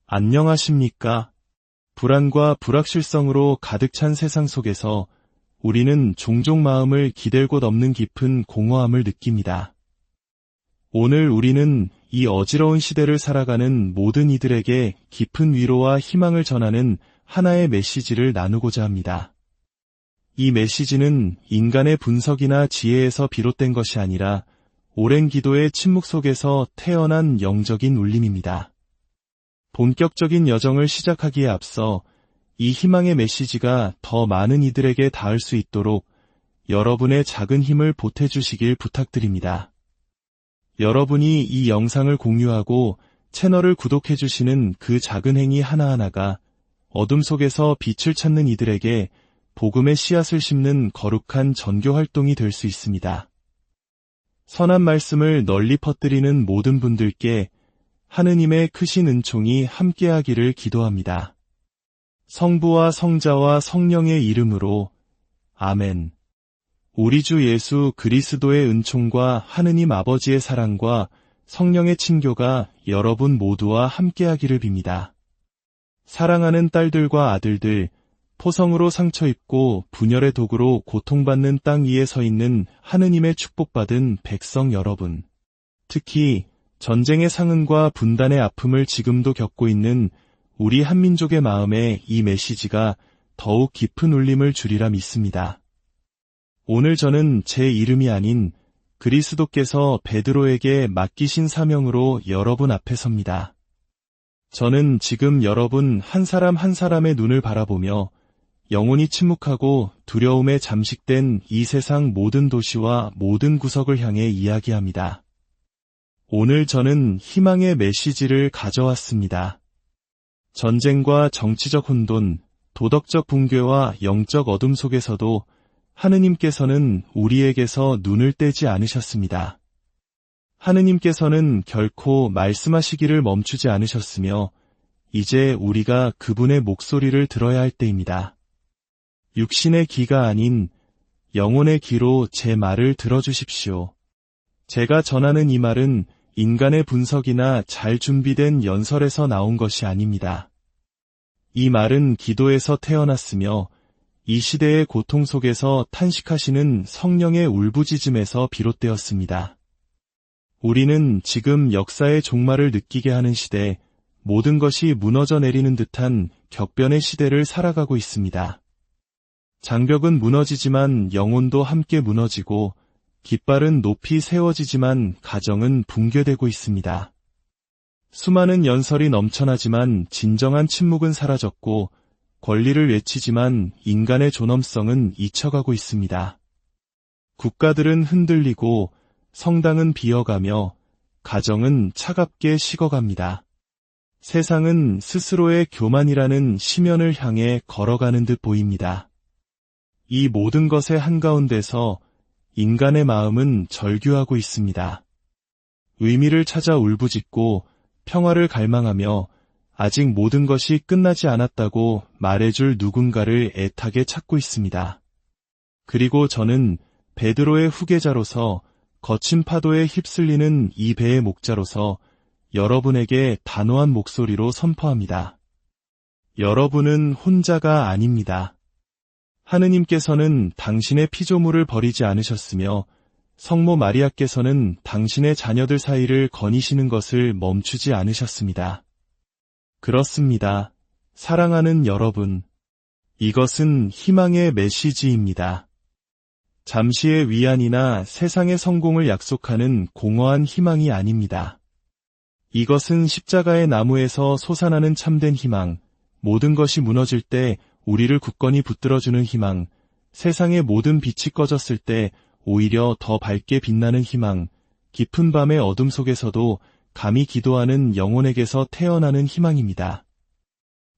안녕하십니까? 불안과 불확실성으로 가득 찬 세상 속에서 우리는 종종 마음을 기댈 곳 없는 깊은 공허함을 느낍니다. 오늘 우리는 이 어지러운 시대를 살아가는 모든 이들에게 깊은 위로와 희망을 전하는 하나의 메시지를 나누고자 합니다. 이 메시지는 인간의 분석이나 지혜에서 비롯된 것이 아니라 오랜 기도의 침묵 속에서 태어난 영적인 울림입니다. 본격적인 여정을 시작하기에 앞서 이 희망의 메시지가 더 많은 이들에게 닿을 수 있도록 여러분의 작은 힘을 보태주시길 부탁드립니다. 여러분이 이 영상을 공유하고 채널을 구독해주시는 그 작은 행위 하나하나가 어둠 속에서 빛을 찾는 이들에게 복음의 씨앗을 심는 거룩한 전교 활동이 될 수 있습니다. 선한 말씀을 널리 퍼뜨리는 모든 분들께 하느님의 크신 은총이 함께하기를 기도합니다. 성부와 성자와 성령의 이름으로 아멘. 우리 주 예수 그리스도의 은총과 하느님 아버지의 사랑과 성령의 친교가 여러분 모두와 함께하기를 빕니다. 사랑하는 딸들과 아들들, 포성으로 상처 입고 분열의 도구로 고통받는 땅 위에 서 있는 하느님의 축복받은 백성 여러분, 특히 전쟁의 상흔과 분단의 아픔을 지금도 겪고 있는 우리 한민족의 마음에 이 메시지가 더욱 깊은 울림을 주리라 믿습니다. 오늘 저는 제 이름이 아닌 그리스도께서 베드로에게 맡기신 사명으로 여러분 앞에 섭니다. 저는 지금 여러분 한 사람 한 사람의 눈을 바라보며 영혼이 침묵하고 두려움에 잠식된 이 세상 모든 도시와 모든 구석을 향해 이야기합니다. 오늘 저는 희망의 메시지를 가져왔습니다. 전쟁과 정치적 혼돈, 도덕적 붕괴와 영적 어둠 속에서도 하느님께서는 우리에게서 눈을 떼지 않으셨습니다. 하느님께서는 결코 말씀하시기를 멈추지 않으셨으며 이제 우리가 그분의 목소리를 들어야 할 때입니다. 육신의 귀가 아닌 영혼의 귀로 제 말을 들어주십시오. 제가 전하는 이 말은 인간의 분석이나 잘 준비된 연설에서 나온 것이 아닙니다. 이 말은 기도에서 태어났으며 이 시대의 고통 속에서 탄식하시는 성령의 울부짖음에서 비롯되었습니다. 우리는 지금 역사의 종말을 느끼게 하는 시대, 모든 것이 무너져 내리는 듯한 격변의 시대를 살아가고 있습니다. 장벽은 무너지지만 영혼도 함께 무너지고 깃발은 높이 세워지지만 가정은 붕괴되고 있습니다. 수많은 연설이 넘쳐나지만 진정한 침묵은 사라졌고 권리를 외치지만 인간의 존엄성은 잊혀가고 있습니다. 국가들은 흔들리고 성당은 비어가며 가정은 차갑게 식어갑니다. 세상은 스스로의 교만이라는 심연을 향해 걸어가는 듯 보입니다. 이 모든 것의 한가운데서 인간의 마음은 절규하고 있습니다. 의미를 찾아 울부짖고 평화를 갈망하며 아직 모든 것이 끝나지 않았다고 말해줄 누군가를 애타게 찾고 있습니다. 그리고 저는 베드로의 후계자로서 거친 파도에 휩쓸리는 이 배의 목자로서 여러분에게 단호한 목소리로 선포합니다. 여러분은 혼자가 아닙니다. 하느님께서는 당신의 피조물을 버리지 않으셨으며 성모 마리아께서는 당신의 자녀들 사이를 거니시는 것을 멈추지 않으셨습니다. 그렇습니다. 사랑하는 여러분, 이것은 희망의 메시지입니다. 잠시의 위안이나 세상의 성공을 약속하는 공허한 희망이 아닙니다. 이것은 십자가의 나무에서 솟아나는 참된 희망, 모든 것이 무너질 때 우리를 굳건히 붙들어주는 희망, 세상의 모든 빛이 꺼졌을 때 오히려 더 밝게 빛나는 희망, 깊은 밤의 어둠 속에서도 감히 기도하는 영혼에게서 태어나는 희망입니다.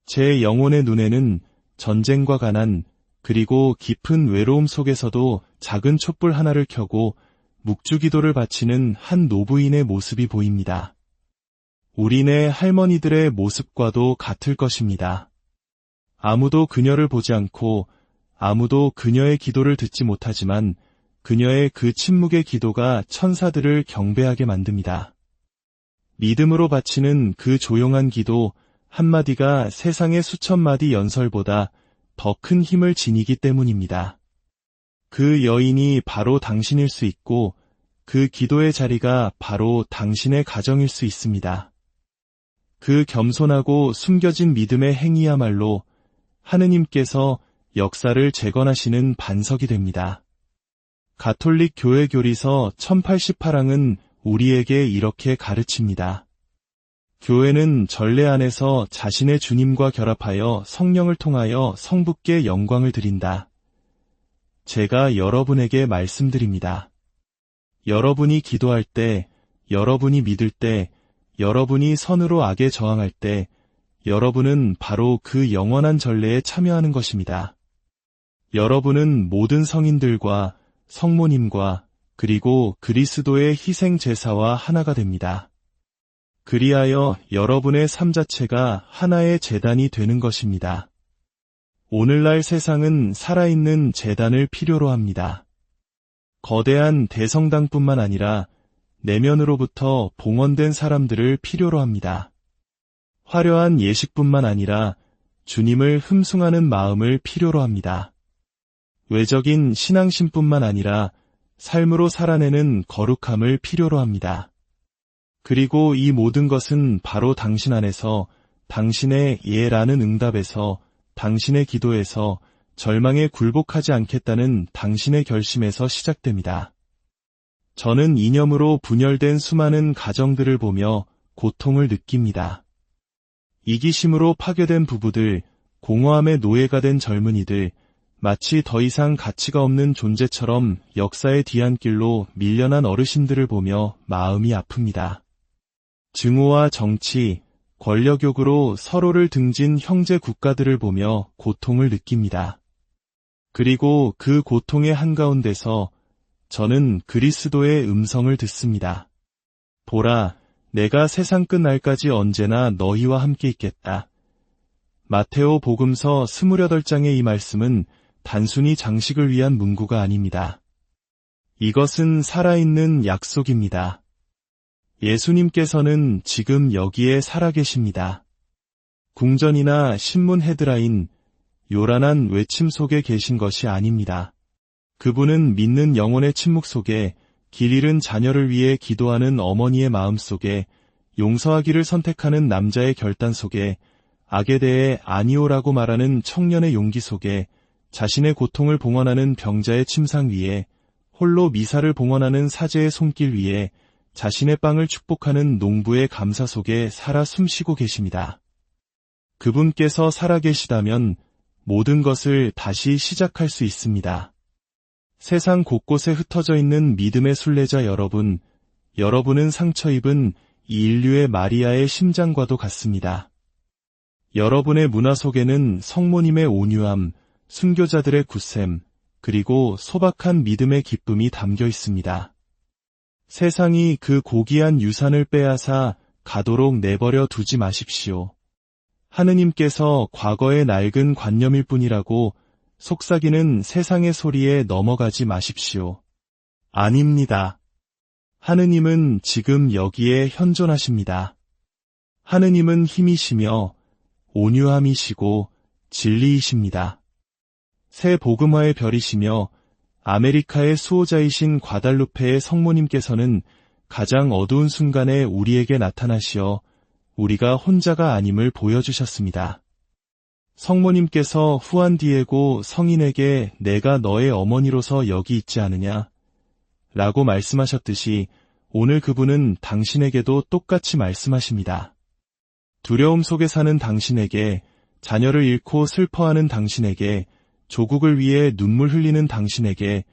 제 영혼의 눈에는 전쟁과 가난, 그리고 깊은 외로움 속에서도 작은 촛불 하나를 켜고 묵주기도를 바치는 한 노부인의 모습이 보입니다. 우리네 할머니들의 모습과도 같을 것입니다. 아무도 그녀를 보지 않고 아무도 그녀의 기도를 듣지 못하지만 그녀의 그 침묵의 기도가 천사들을 경배하게 만듭니다. 믿음으로 바치는 그 조용한 기도, 한마디가 세상의 수천 마디 연설보다 더 큰 힘을 지니기 때문입니다. 그 여인이 바로 당신일 수 있고 그 기도의 자리가 바로 당신의 가정일 수 있습니다. 그 겸손하고 숨겨진 믿음의 행위야말로 하느님께서 역사를 재건하시는 반석이 됩니다. 가톨릭 교회 교리서 1088항은 우리에게 이렇게 가르칩니다. 교회는 전례 안에서 자신의 주님과 결합하여 성령을 통하여 성부께 영광을 드린다. 제가 여러분에게 말씀드립니다. 여러분이 기도할 때, 여러분이 믿을 때, 여러분이 선으로 악에 저항할 때, 여러분은 바로 그 영원한 전례에 참여하는 것입니다. 여러분은 모든 성인들과 성모님과 그리고 그리스도의 희생 제사와 하나가 됩니다. 그리하여 여러분의 삶 자체가 하나의 제단이 되는 것입니다. 오늘날 세상은 살아있는 제단을 필요로 합니다. 거대한 대성당뿐만 아니라 내면으로부터 봉헌된 사람들을 필요로 합니다. 화려한 예식뿐만 아니라 주님을 흠숭하는 마음을 필요로 합니다. 외적인 신앙심뿐만 아니라 삶으로 살아내는 거룩함을 필요로 합니다. 그리고 이 모든 것은 바로 당신 안에서, 당신의 예라는 응답에서, 당신의 기도에서, 절망에 굴복하지 않겠다는 당신의 결심에서 시작됩니다. 저는 이념으로 분열된 수많은 가정들을 보며 고통을 느낍니다. 이기심으로 파괴된 부부들, 공허함의 노예가 된 젊은이들, 마치 더 이상 가치가 없는 존재처럼 역사의 뒤안길로 밀려난 어르신들을 보며 마음이 아픕니다. 증오와 정치, 권력욕으로 서로를 등진 형제 국가들을 보며 고통을 느낍니다. 그리고 그 고통의 한가운데서 저는 그리스도의 음성을 듣습니다. 보라, 내가 세상 끝날까지 언제나 너희와 함께 있겠다. 마테오 복음서 28장의 이 말씀은 단순히 장식을 위한 문구가 아닙니다. 이것은 살아있는 약속입니다. 예수님께서는 지금 여기에 살아계십니다. 궁전이나 신문 헤드라인, 요란한 외침 속에 계신 것이 아닙니다. 그분은 믿는 영혼의 침묵 속에, 길 잃은 자녀를 위해 기도하는 어머니의 마음 속에, 용서하기를 선택하는 남자의 결단 속에, 악에 대해 아니오라고 말하는 청년의 용기 속에, 자신의 고통을 봉헌하는 병자의 침상 위에, 홀로 미사를 봉헌하는 사제의 손길 위에, 자신의 빵을 축복하는 농부의 감사 속에 살아 숨쉬고 계십니다. 그분께서 살아계시다면 모든 것을 다시 시작할 수 있습니다. 세상 곳곳에 흩어져 있는 믿음의 순례자 여러분, 여러분은 상처 입은 이 인류의 마리아의 심장과도 같습니다. 여러분의 문화 속에는 성모님의 온유함, 순교자들의 굳셈, 그리고 소박한 믿음의 기쁨이 담겨 있습니다. 세상이 그 고귀한 유산을 빼앗아 가도록 내버려 두지 마십시오. 하느님께서 과거의 낡은 관념일 뿐이라고 속삭이는 세상의 소리에 넘어가지 마십시오. 아닙니다. 하느님은 지금 여기에 현존하십니다. 하느님은 힘이시며 온유함이시고 진리이십니다. 새 복음화의 별이시며 아메리카의 수호자이신 과달루페의 성모님께서는 가장 어두운 순간에 우리에게 나타나시어 우리가 혼자가 아님을 보여주셨습니다. 성모님께서 후안 디에고 성인에게 내가 너의 어머니로서 여기 있지 않으냐? 라고 말씀하셨듯이 오늘 그분은 당신에게도 똑같이 말씀하십니다. 두려움 속에 사는 당신에게, 자녀를 잃고 슬퍼하는 당신에게, 조국을 위해 눈물 흘리는 당신에게,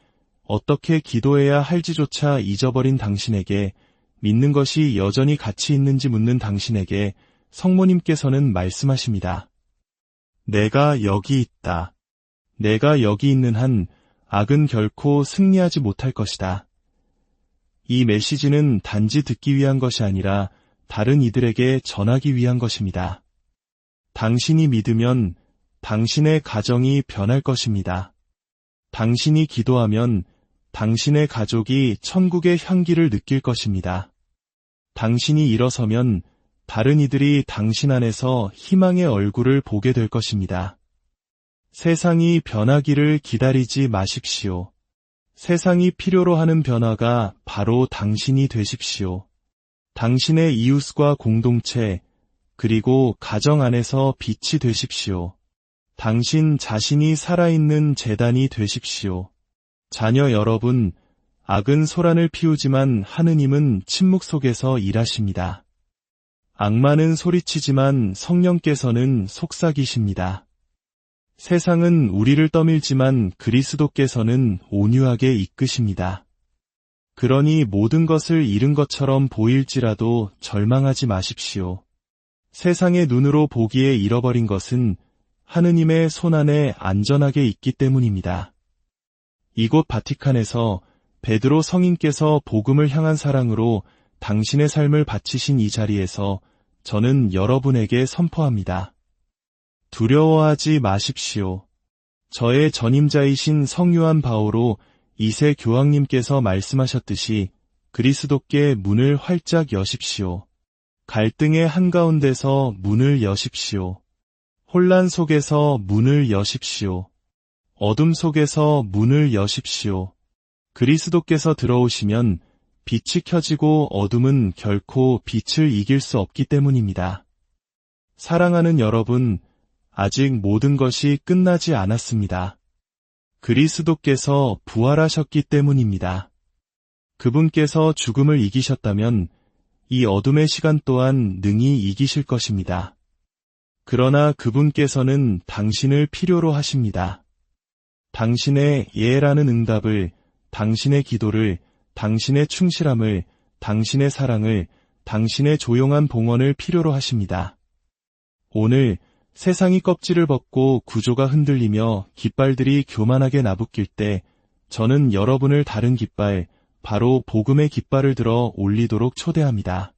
어떻게 기도해야 할지조차 잊어버린 당신에게, 믿는 것이 여전히 가치 있는지 묻는 당신에게 성모님께서는 말씀하십니다. 내가 여기 있다. 내가 여기 있는 한 악은 결코 승리하지 못할 것이다. 이 메시지는 단지 듣기 위한 것이 아니라 다른 이들에게 전하기 위한 것입니다. 당신이 믿으면 당신의 가정이 변할 것입니다. 당신이 기도하면 당신의 가족이 천국의 향기를 느낄 것입니다. 당신이 일어서면 다른 이들이 당신 안에서 희망의 얼굴을 보게 될 것입니다. 세상이 변하기를 기다리지 마십시오. 세상이 필요로 하는 변화가 바로 당신이 되십시오. 당신의 이웃과 공동체, 그리고 가정 안에서 빛이 되십시오. 당신 자신이 살아있는 재단이 되십시오. 자녀 여러분, 악은 소란을 피우지만 하느님은 침묵 속에서 일하십니다. 악마는 소리치지만 성령께서는 속삭이십니다. 세상은 우리를 떠밀지만 그리스도께서는 온유하게 이끄십니다. 그러니 모든 것을 잃은 것처럼 보일지라도 절망하지 마십시오. 세상의 눈으로 보기에 잃어버린 것은 하느님의 손안에 안전하게 있기 때문입니다. 이곳 바티칸에서 베드로 성인께서 복음을 향한 사랑으로 당신의 삶을 바치신 이 자리에서 저는 여러분에게 선포합니다. 두려워하지 마십시오. 저의 전임자이신 성유한 바오로 2세 교황님께서 말씀하셨듯이 그리스도께 문을 활짝 여십시오. 갈등의 한가운데서 문을 여십시오. 혼란 속에서 문을 여십시오. 어둠 속에서 문을 여십시오. 그리스도께서 들어오시면 빛이 켜지고 어둠은 결코 빛을 이길 수 없기 때문입니다. 사랑하는 여러분, 아직 모든 것이 끝나지 않았습니다. 그리스도께서 부활하셨기 때문입니다. 그분께서 죽음을 이기셨다면 이 어둠의 시간 또한 능히 이기실 것입니다. 그러나 그분께서는 당신을 필요로 하십니다. 당신의 예라는 응답을, 당신의 기도를, 당신의 충실함을, 당신의 사랑을, 당신의 조용한 봉헌을 필요로 하십니다. 오늘 세상이 껍질을 벗고 구조가 흔들리며 깃발들이 교만하게 나부낄 때 저는 여러분을 다른 깃발, 바로 복음의 깃발을 들어 올리도록 초대합니다.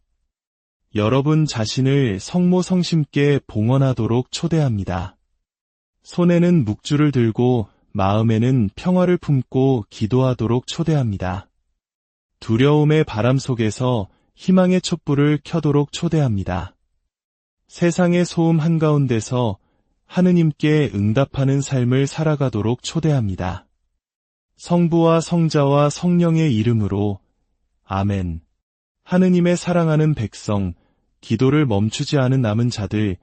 여러분 자신을 성모성심께 봉헌하도록 초대합니다. 손에는 묵주를 들고 마음에는 평화를 품고 기도하도록 초대합니다. 두려움의 바람 속에서 희망의 촛불을 켜도록 초대합니다. 세상의 소음 한가운데서 하느님께 응답하는 삶을 살아가도록 초대합니다. 성부와 성자와 성령의 이름으로 아멘. 하느님의 사랑하는 백성, 기도를 멈추지 않은 남은 자들,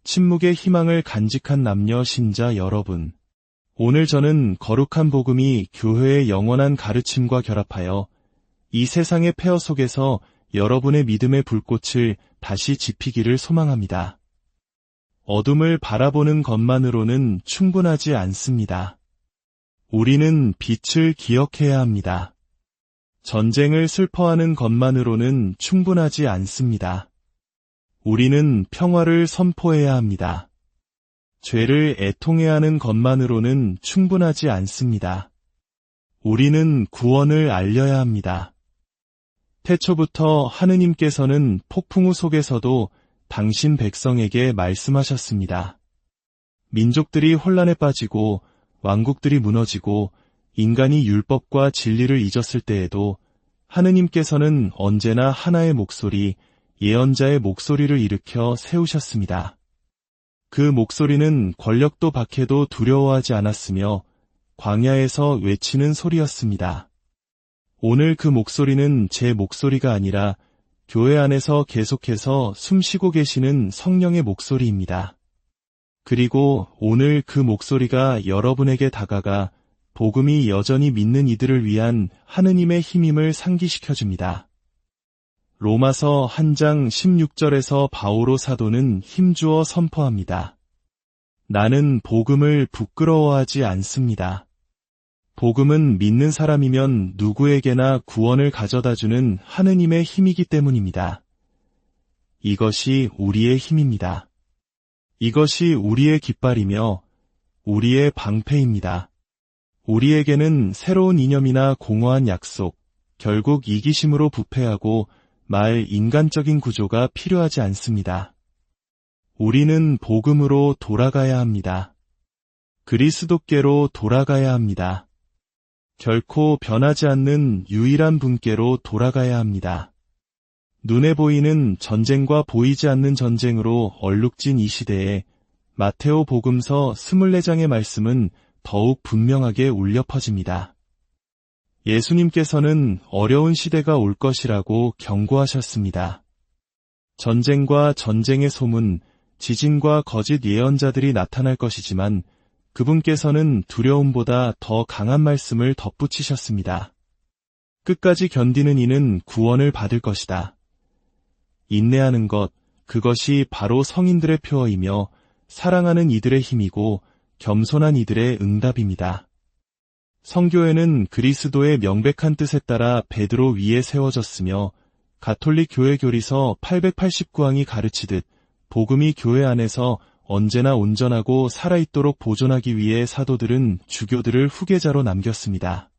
침묵의 희망을 간직한 남녀 신자 여러분. 오늘 저는 거룩한 복음이 교회의 영원한 가르침과 결합하여 이 세상의 폐허 속에서 여러분의 믿음의 불꽃을 다시 지피기를 소망합니다. 어둠을 바라보는 것만으로는 충분하지 않습니다. 우리는 빛을 기억해야 합니다. 전쟁을 슬퍼하는 것만으로는 충분하지 않습니다. 우리는 평화를 선포해야 합니다. 죄를 애통해야 하는 것만으로는 충분하지 않습니다. 우리는 구원을 알려야 합니다. 태초부터 하느님께서는 폭풍우 속에서도 당신 백성에게 말씀하셨습니다. 민족들이 혼란에 빠지고 왕국들이 무너지고 인간이 율법과 진리를 잊었을 때에도 하느님께서는 언제나 하나의 목소리, 예언자의 목소리를 일으켜 세우셨습니다. 그 목소리는 권력도 박해도 두려워하지 않았으며 광야에서 외치는 소리였습니다. 오늘 그 목소리는 제 목소리가 아니라 교회 안에서 계속해서 숨쉬고 계시는 성령의 목소리입니다. 그리고 오늘 그 목소리가 여러분에게 다가가 복음이 여전히 믿는 이들을 위한 하느님의 힘임을 상기시켜줍니다. 로마서 1장 16절에서 바오로 사도는 힘주어 선포합니다. 나는 복음을 부끄러워하지 않습니다. 복음은 믿는 사람이면 누구에게나 구원을 가져다주는 하느님의 힘이기 때문입니다. 이것이 우리의 힘입니다. 이것이 우리의 깃발이며 우리의 방패입니다. 우리에게는 새로운 이념이나 공허한 약속, 결국 이기심으로 부패하고 말 인간적인 구조가 필요하지 않습니다. 우리는 복음으로 돌아가야 합니다. 그리스도께로 돌아가야 합니다. 결코 변하지 않는 유일한 분께로 돌아가야 합니다. 눈에 보이는 전쟁과 보이지 않는 전쟁으로 얼룩진 이 시대에 마테오 복음서 24장의 말씀은 더욱 분명하게 울려 퍼집니다. 예수님께서는 어려운 시대가 올 것이라고 경고하셨습니다. 전쟁과 전쟁의 소문, 지진과 거짓 예언자들이 나타날 것이지만 그분께서는 두려움보다 더 강한 말씀을 덧붙이셨습니다. 끝까지 견디는 이는 구원을 받을 것이다. 인내하는 것, 그것이 바로 성인들의 표어이며 사랑하는 이들의 힘이고 겸손한 이들의 응답입니다. 성교회는 그리스도의 명백한 뜻에 따라 베드로 위에 세워졌으며 가톨릭 교회 교리서 889항이 가르치듯 복음이 교회 안에서 언제나 온전하고 살아있도록 보존하기 위해 사도들은 주교들을 후계자로 남겼습니다.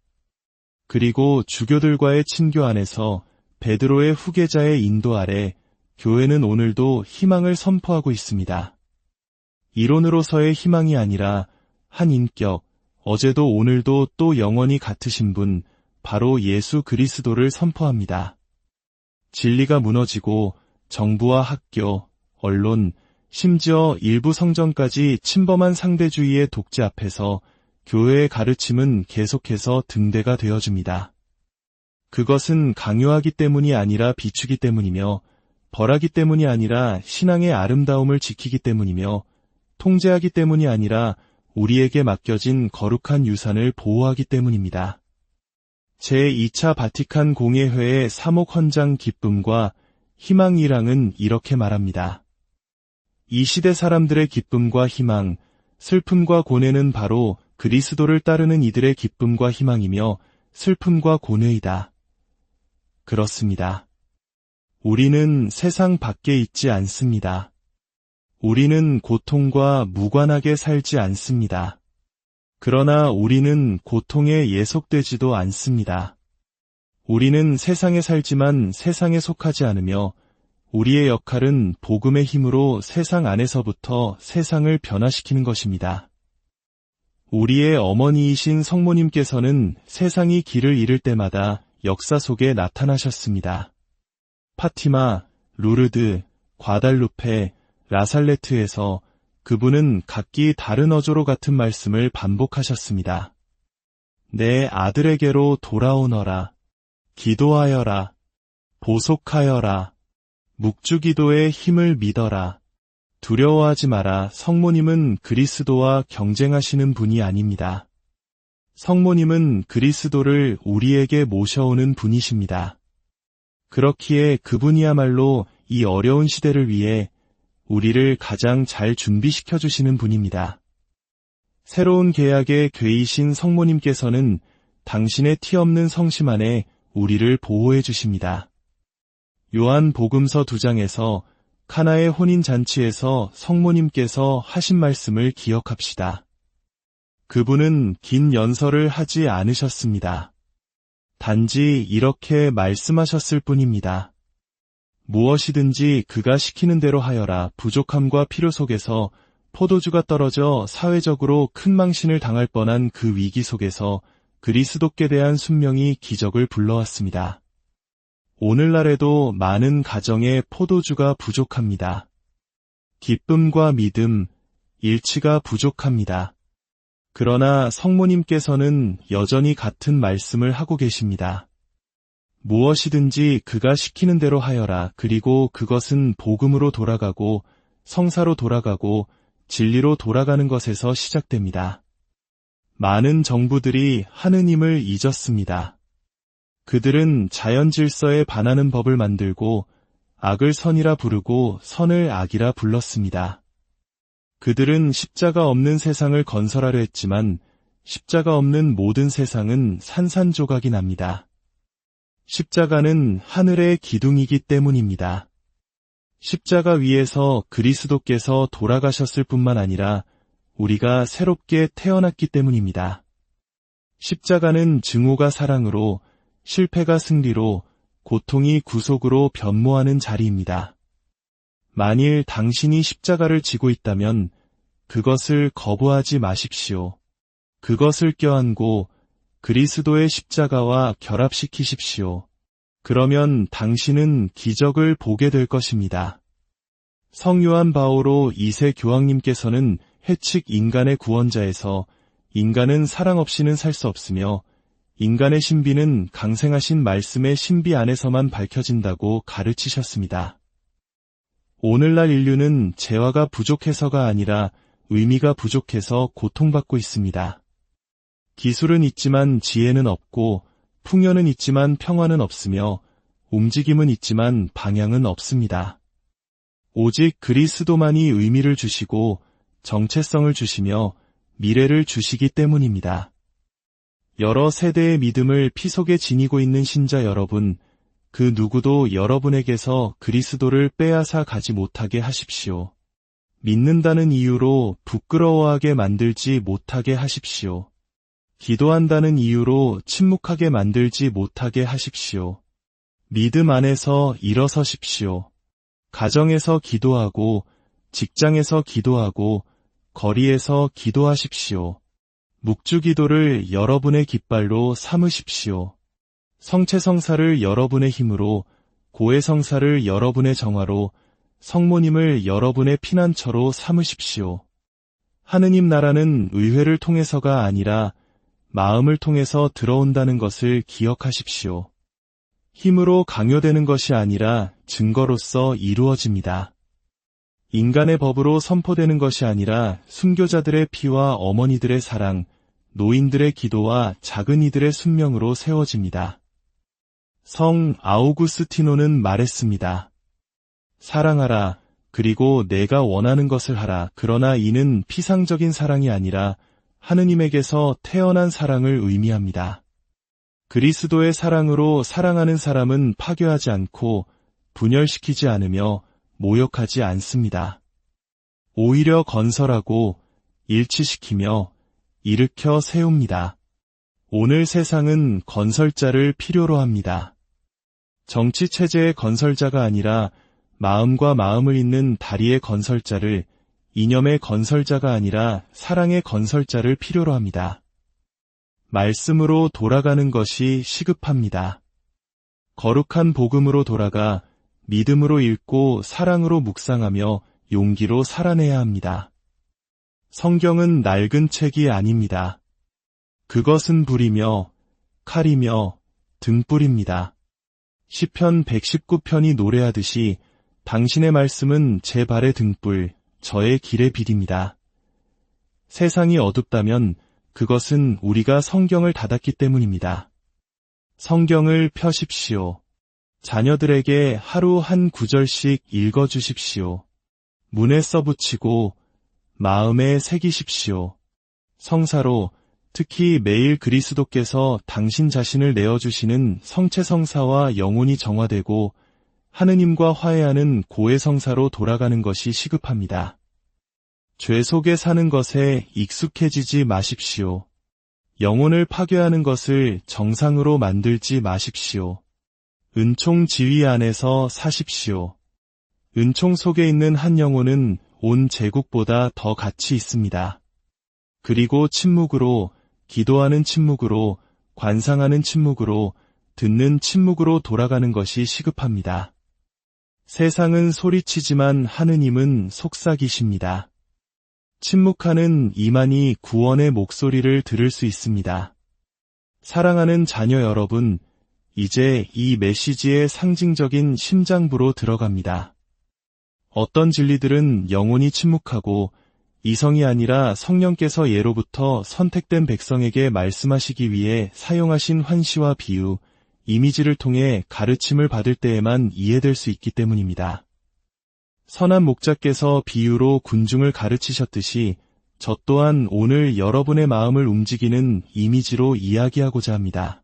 그리고 주교들과의 친교 안에서 베드로의 후계자의 인도 아래 교회는 오늘도 희망을 선포하고 있습니다. 이론으로서의 희망이 아니라 한 인격, 어제도 오늘도 또 영원히 같으신 분, 바로 예수 그리스도를 선포합니다. 진리가 무너지고 정부와 학교, 언론, 심지어 일부 성전까지 침범한 상대주의의 독재 앞에서 교회의 가르침은 계속해서 등대가 되어줍니다. 그것은 강요하기 때문이 아니라 비추기 때문이며 벌하기 때문이 아니라 신앙의 아름다움을 지키기 때문이며 통제하기 때문이 아니라 우리에게 맡겨진 거룩한 유산을 보호하기 때문입니다. 제2차 바티칸 공예회의 사목헌장 기쁨과 희망이랑은 이렇게 말합니다. 이 시대 사람들의 기쁨과 희망, 슬픔과 고뇌는 바로 그리스도를 따르는 이들의 기쁨과 희망이며 슬픔과 고뇌이다. 그렇습니다. 우리는 세상 밖에 있지 않습니다. 우리는 고통과 무관하게 살지 않습니다. 그러나 우리는 고통에 예속되지도 않습니다. 우리는 세상에 살지만 세상에 속하지 않으며 우리의 역할은 복음의 힘으로 세상 안에서부터 세상을 변화시키는 것입니다. 우리의 어머니이신 성모님께서는 세상이 길을 잃을 때마다 역사 속에 나타나셨습니다. 파티마, 루르드, 과달루페, 라살레트에서 그분은 각기 다른 어조로 같은 말씀을 반복하셨습니다. 내 아들에게로 돌아오너라. 기도하여라. 보속하여라. 묵주기도의 힘을 믿어라. 두려워하지 마라. 성모님은 그리스도와 경쟁하시는 분이 아닙니다. 성모님은 그리스도를 우리에게 모셔오는 분이십니다. 그렇기에 그분이야말로 이 어려운 시대를 위해 우리를 가장 잘 준비시켜 주시는 분입니다. 새로운 계약의 궤이신 성모님께서는 당신의 티 없는 성심 안에 우리를 보호해 주십니다. 요한 복음서 2장에서 카나의 혼인잔치에서 성모님께서 하신 말씀을 기억합시다. 그분은 긴 연설을 하지 않으셨습니다. 단지 이렇게 말씀하셨을 뿐입니다. 무엇이든지 그가 시키는 대로 하여라. 부족함과 필요 속에서 포도주가 떨어져 사회적으로 큰 망신을 당할 뻔한 그 위기 속에서 그리스도께 대한 순명이 기적을 불러왔습니다. 오늘날에도 많은 가정에 포도주가 부족합니다. 기쁨과 믿음, 일치가 부족합니다. 그러나 성모님께서는 여전히 같은 말씀을 하고 계십니다. 무엇이든지 그가 시키는 대로 하여라. 그리고 그것은 복음으로 돌아가고 성사로 돌아가고 진리로 돌아가는 것에서 시작됩니다. 많은 정부들이 하느님을 잊었습니다. 그들은 자연 질서에 반하는 법을 만들고 악을 선이라 부르고 선을 악이라 불렀습니다. 그들은 십자가 없는 세상을 건설하려 했지만 십자가 없는 모든 세상은 산산조각이 납니다. 십자가는 하늘의 기둥이기 때문입니다. 십자가 위에서 그리스도께서 돌아가셨을 뿐만 아니라 우리가 새롭게 태어났기 때문입니다. 십자가는 증오가 사랑으로, 실패가 승리로, 고통이 구속으로 변모하는 자리입니다. 만일 당신이 십자가를 지고 있다면 그것을 거부하지 마십시오. 그것을 껴안고 그리스도의 십자가와 결합시키십시오. 그러면 당신은 기적을 보게 될 것입니다. 성요한 바오로 2세 교황님께서는 해칙 인간의 구원자에서 인간은 사랑 없이는 살 수 없으며 인간의 신비는 강생하신 말씀의 신비 안에서만 밝혀진다고 가르치셨습니다. 오늘날 인류는 재화가 부족해서가 아니라 의미가 부족해서 고통받고 있습니다. 기술은 있지만 지혜는 없고 풍요는 있지만 평화는 없으며 움직임은 있지만 방향은 없습니다. 오직 그리스도만이 의미를 주시고 정체성을 주시며 미래를 주시기 때문입니다. 여러 세대의 믿음을 피 속에 지니고 있는 신자 여러분, 그 누구도 여러분에게서 그리스도를 빼앗아 가지 못하게 하십시오. 믿는다는 이유로 부끄러워하게 만들지 못하게 하십시오. 기도한다는 이유로 침묵하게 만들지 못하게 하십시오. 믿음 안에서 일어서십시오. 가정에서 기도하고, 직장에서 기도하고, 거리에서 기도하십시오. 묵주기도를 여러분의 깃발로 삼으십시오. 성체성사를 여러분의 힘으로, 고해성사를 여러분의 정화로, 성모님을 여러분의 피난처로 삼으십시오. 하느님 나라는 의회를 통해서가 아니라 마음을 통해서 들어온다는 것을 기억하십시오. 힘으로 강요되는 것이 아니라 증거로서 이루어집니다. 인간의 법으로 선포되는 것이 아니라 순교자들의 피와 어머니들의 사랑, 노인들의 기도와 작은 이들의 순명으로 세워집니다. 성 아우구스티노는 말했습니다. 사랑하라, 그리고 내가 원하는 것을 하라. 그러나 이는 피상적인 사랑이 아니라 하느님에게서 태어난 사랑을 의미합니다. 그리스도의 사랑으로 사랑하는 사람은 파괴하지 않고 분열시키지 않으며 모욕하지 않습니다. 오히려 건설하고 일치시키며 일으켜 세웁니다. 오늘 세상은 건설자를 필요로 합니다. 정치체제의 건설자가 아니라 마음과 마음을 잇는 다리의 건설자를, 이념의 건설자가 아니라 사랑의 건설자를 필요로 합니다. 말씀으로 돌아가는 것이 시급합니다. 거룩한 복음으로 돌아가 믿음으로 읽고 사랑으로 묵상하며 용기로 살아내야 합니다. 성경은 낡은 책이 아닙니다. 그것은 불이며 칼이며 등불입니다. 시편 119편이 노래하듯이 당신의 말씀은 제 발의 등불, 저의 길의 빛입니다. 세상이 어둡다면 그것은 우리가 성경을 닫았기 때문입니다. 성경을 펴십시오. 자녀들에게 하루 한 구절씩 읽어주십시오. 문에 써붙이고 마음에 새기십시오. 성사로, 특히 매일 그리스도께서 당신 자신을 내어주시는 성체성사와 영혼이 정화되고 하느님과 화해하는 고해성사로 돌아가는 것이 시급합니다. 죄 속에 사는 것에 익숙해지지 마십시오. 영혼을 파괴하는 것을 정상으로 만들지 마십시오. 은총 지위 안에서 사십시오. 은총 속에 있는 한 영혼은 온 제국보다 더 가치 있습니다. 그리고 침묵으로, 기도하는 침묵으로, 관상하는 침묵으로, 듣는 침묵으로 돌아가는 것이 시급합니다. 세상은 소리치지만 하느님은 속삭이십니다. 침묵하는 이만이 구원의 목소리를 들을 수 있습니다. 사랑하는 자녀 여러분, 이제 이 메시지의 상징적인 심장부로 들어갑니다. 어떤 진리들은 영혼이 침묵하고 이성이 아니라 성령께서 예로부터 선택된 백성에게 말씀하시기 위해 사용하신 환시와 비유, 이미지를 통해 가르침을 받을 때에만 이해될 수 있기 때문입니다. 선한 목자께서 비유로 군중을 가르치셨듯이 저 또한 오늘 여러분의 마음을 움직이는 이미지로 이야기하고자 합니다.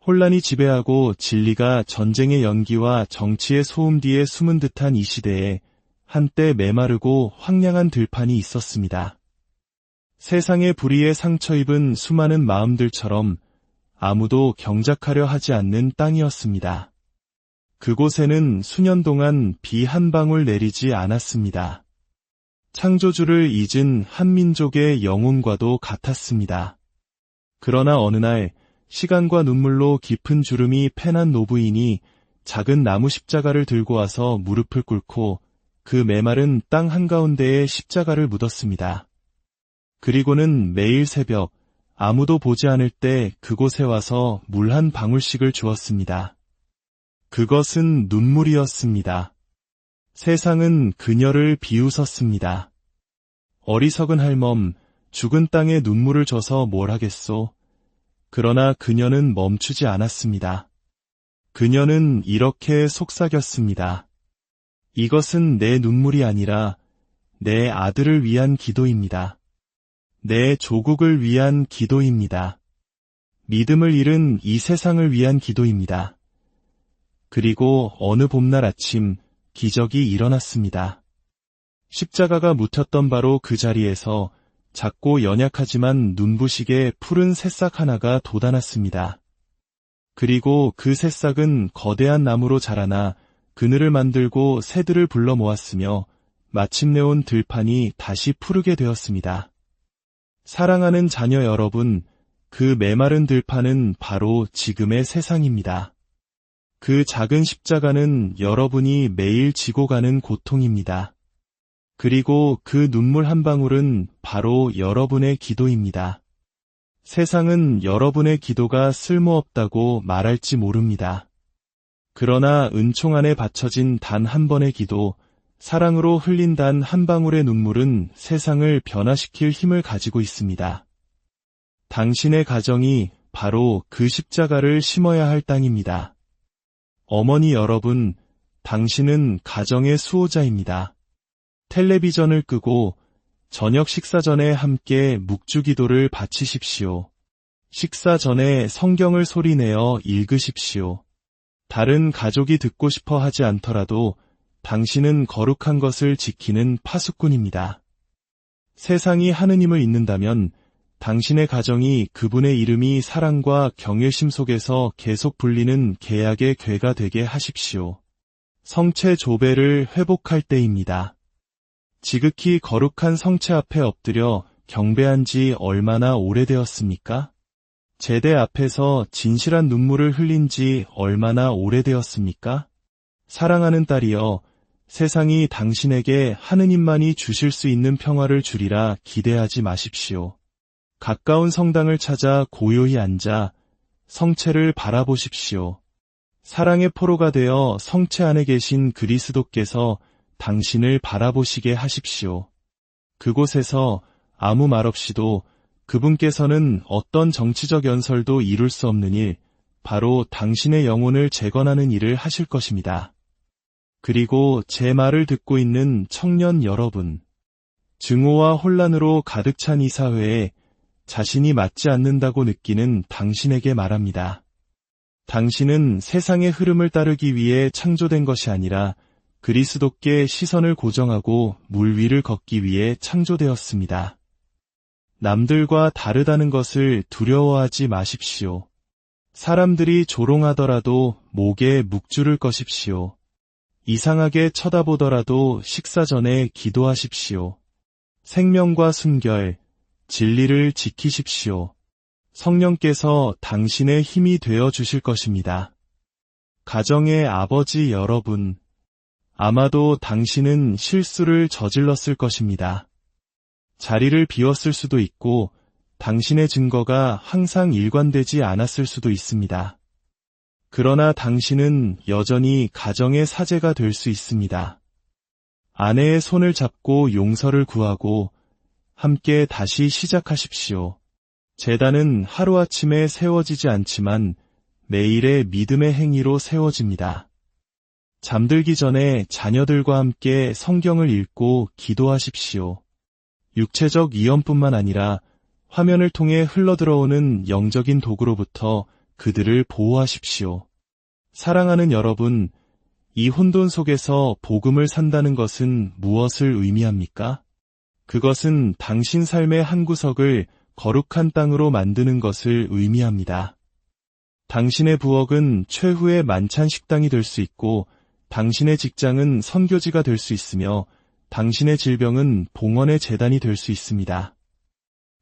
혼란이 지배하고 진리가 전쟁의 연기와 정치의 소음 뒤에 숨은 듯한 이 시대에 한때 메마르고 황량한 들판이 있었습니다. 세상의 불의에 상처 입은 수많은 마음들처럼 아무도 경작하려 하지 않는 땅이었습니다. 그곳에는 수년 동안 비 한 방울 내리지 않았습니다. 창조주를 잊은 한 민족의 영혼과도 같았습니다. 그러나 어느 날 시간과 눈물로 깊은 주름이 패난 노부인이 작은 나무 십자가를 들고 와서 무릎을 꿇고 그 메마른 땅 한가운데에 십자가를 묻었습니다. 그리고는 매일 새벽 아무도 보지 않을 때 그곳에 와서 물 한 방울씩을 주었습니다. 그것은 눈물이었습니다. 세상은 그녀를 비웃었습니다. 어리석은 할멈, 죽은 땅에 눈물을 줘서 뭘 하겠소? 그러나 그녀는 멈추지 않았습니다. 그녀는 이렇게 속삭였습니다. 이것은 내 눈물이 아니라 내 아들을 위한 기도입니다. 내 조국을 위한 기도입니다. 믿음을 잃은 이 세상을 위한 기도입니다. 그리고 어느 봄날 아침 기적이 일어났습니다. 십자가가 묻혔던 바로 그 자리에서 작고 연약하지만 눈부시게 푸른 새싹 하나가 돋아났습니다. 그리고 그 새싹은 거대한 나무로 자라나 그늘을 만들고 새들을 불러 모았으며 마침내 온 들판이 다시 푸르게 되었습니다. 사랑하는 자녀 여러분, 그 메마른 들판은 바로 지금의 세상입니다. 그 작은 십자가는 여러분이 매일 지고 가는 고통입니다. 그리고 그 눈물 한 방울은 바로 여러분의 기도입니다. 세상은 여러분의 기도가 쓸모없다고 말할지 모릅니다. 그러나 은총 안에 바쳐진 단 한 번의 기도, 사랑으로 흘린 단 한 방울의 눈물은 세상을 변화시킬 힘을 가지고 있습니다. 당신의 가정이 바로 그 십자가를 심어야 할 땅입니다. 어머니 여러분, 당신은 가정의 수호자입니다. 텔레비전을 끄고 저녁 식사 전에 함께 묵주기도를 바치십시오. 식사 전에 성경을 소리내어 읽으십시오. 다른 가족이 듣고 싶어 하지 않더라도 당신은 거룩한 것을 지키는 파수꾼입니다. 세상이 하느님을 잊는다면 당신의 가정이 그분의 이름이 사랑과 경외심 속에서 계속 불리는 계약의 궤가 되게 하십시오. 성체 조배를 회복할 때입니다. 지극히 거룩한 성체 앞에 엎드려 경배한 지 얼마나 오래되었습니까? 제대 앞에서 진실한 눈물을 흘린 지 얼마나 오래되었습니까? 사랑하는 딸이여, 세상이 당신에게 하느님만이 주실 수 있는 평화를 주리라 기대하지 마십시오. 가까운 성당을 찾아 고요히 앉아 성체를 바라보십시오. 사랑의 포로가 되어 성체 안에 계신 그리스도께서 당신을 바라보시게 하십시오. 그곳에서 아무 말 없이도 그분께서는 어떤 정치적 연설도 이룰 수 없는 일, 바로 당신의 영혼을 재건하는 일을 하실 것입니다. 그리고 제 말을 듣고 있는 청년 여러분, 증오와 혼란으로 가득 찬 이 사회에 자신이 맞지 않는다고 느끼는 당신에게 말합니다. 당신은 세상의 흐름을 따르기 위해 창조된 것이 아니라 그리스도께 시선을 고정하고 물 위를 걷기 위해 창조되었습니다. 남들과 다르다는 것을 두려워하지 마십시오. 사람들이 조롱하더라도 목에 묵주를 꺼십시오. 이상하게 쳐다보더라도 식사 전에 기도하십시오. 생명과 순결, 진리를 지키십시오. 성령께서 당신의 힘이 되어 주실 것입니다. 가정의 아버지 여러분, 아마도 당신은 실수를 저질렀을 것입니다. 자리를 비웠을 수도 있고 당신의 증거가 항상 일관되지 않았을 수도 있습니다. 그러나 당신은 여전히 가정의 사제가 될 수 있습니다. 아내의 손을 잡고 용서를 구하고 함께 다시 시작하십시오. 제단은 하루아침에 세워지지 않지만 매일의 믿음의 행위로 세워집니다. 잠들기 전에 자녀들과 함께 성경을 읽고 기도하십시오. 육체적 위험뿐만 아니라 화면을 통해 흘러들어오는 영적인 도구로부터 그들을 보호하십시오. 사랑하는 여러분, 이 혼돈 속에서 복음을 산다는 것은 무엇을 의미합니까? 그것은 당신 삶의 한 구석을 거룩한 땅으로 만드는 것을 의미합니다. 당신의 부엌은 최후의 만찬 식당이 될 수 있고 당신의 직장은 선교지가 될 수 있으며 당신의 질병은 봉헌의 재단이 될 수 있습니다.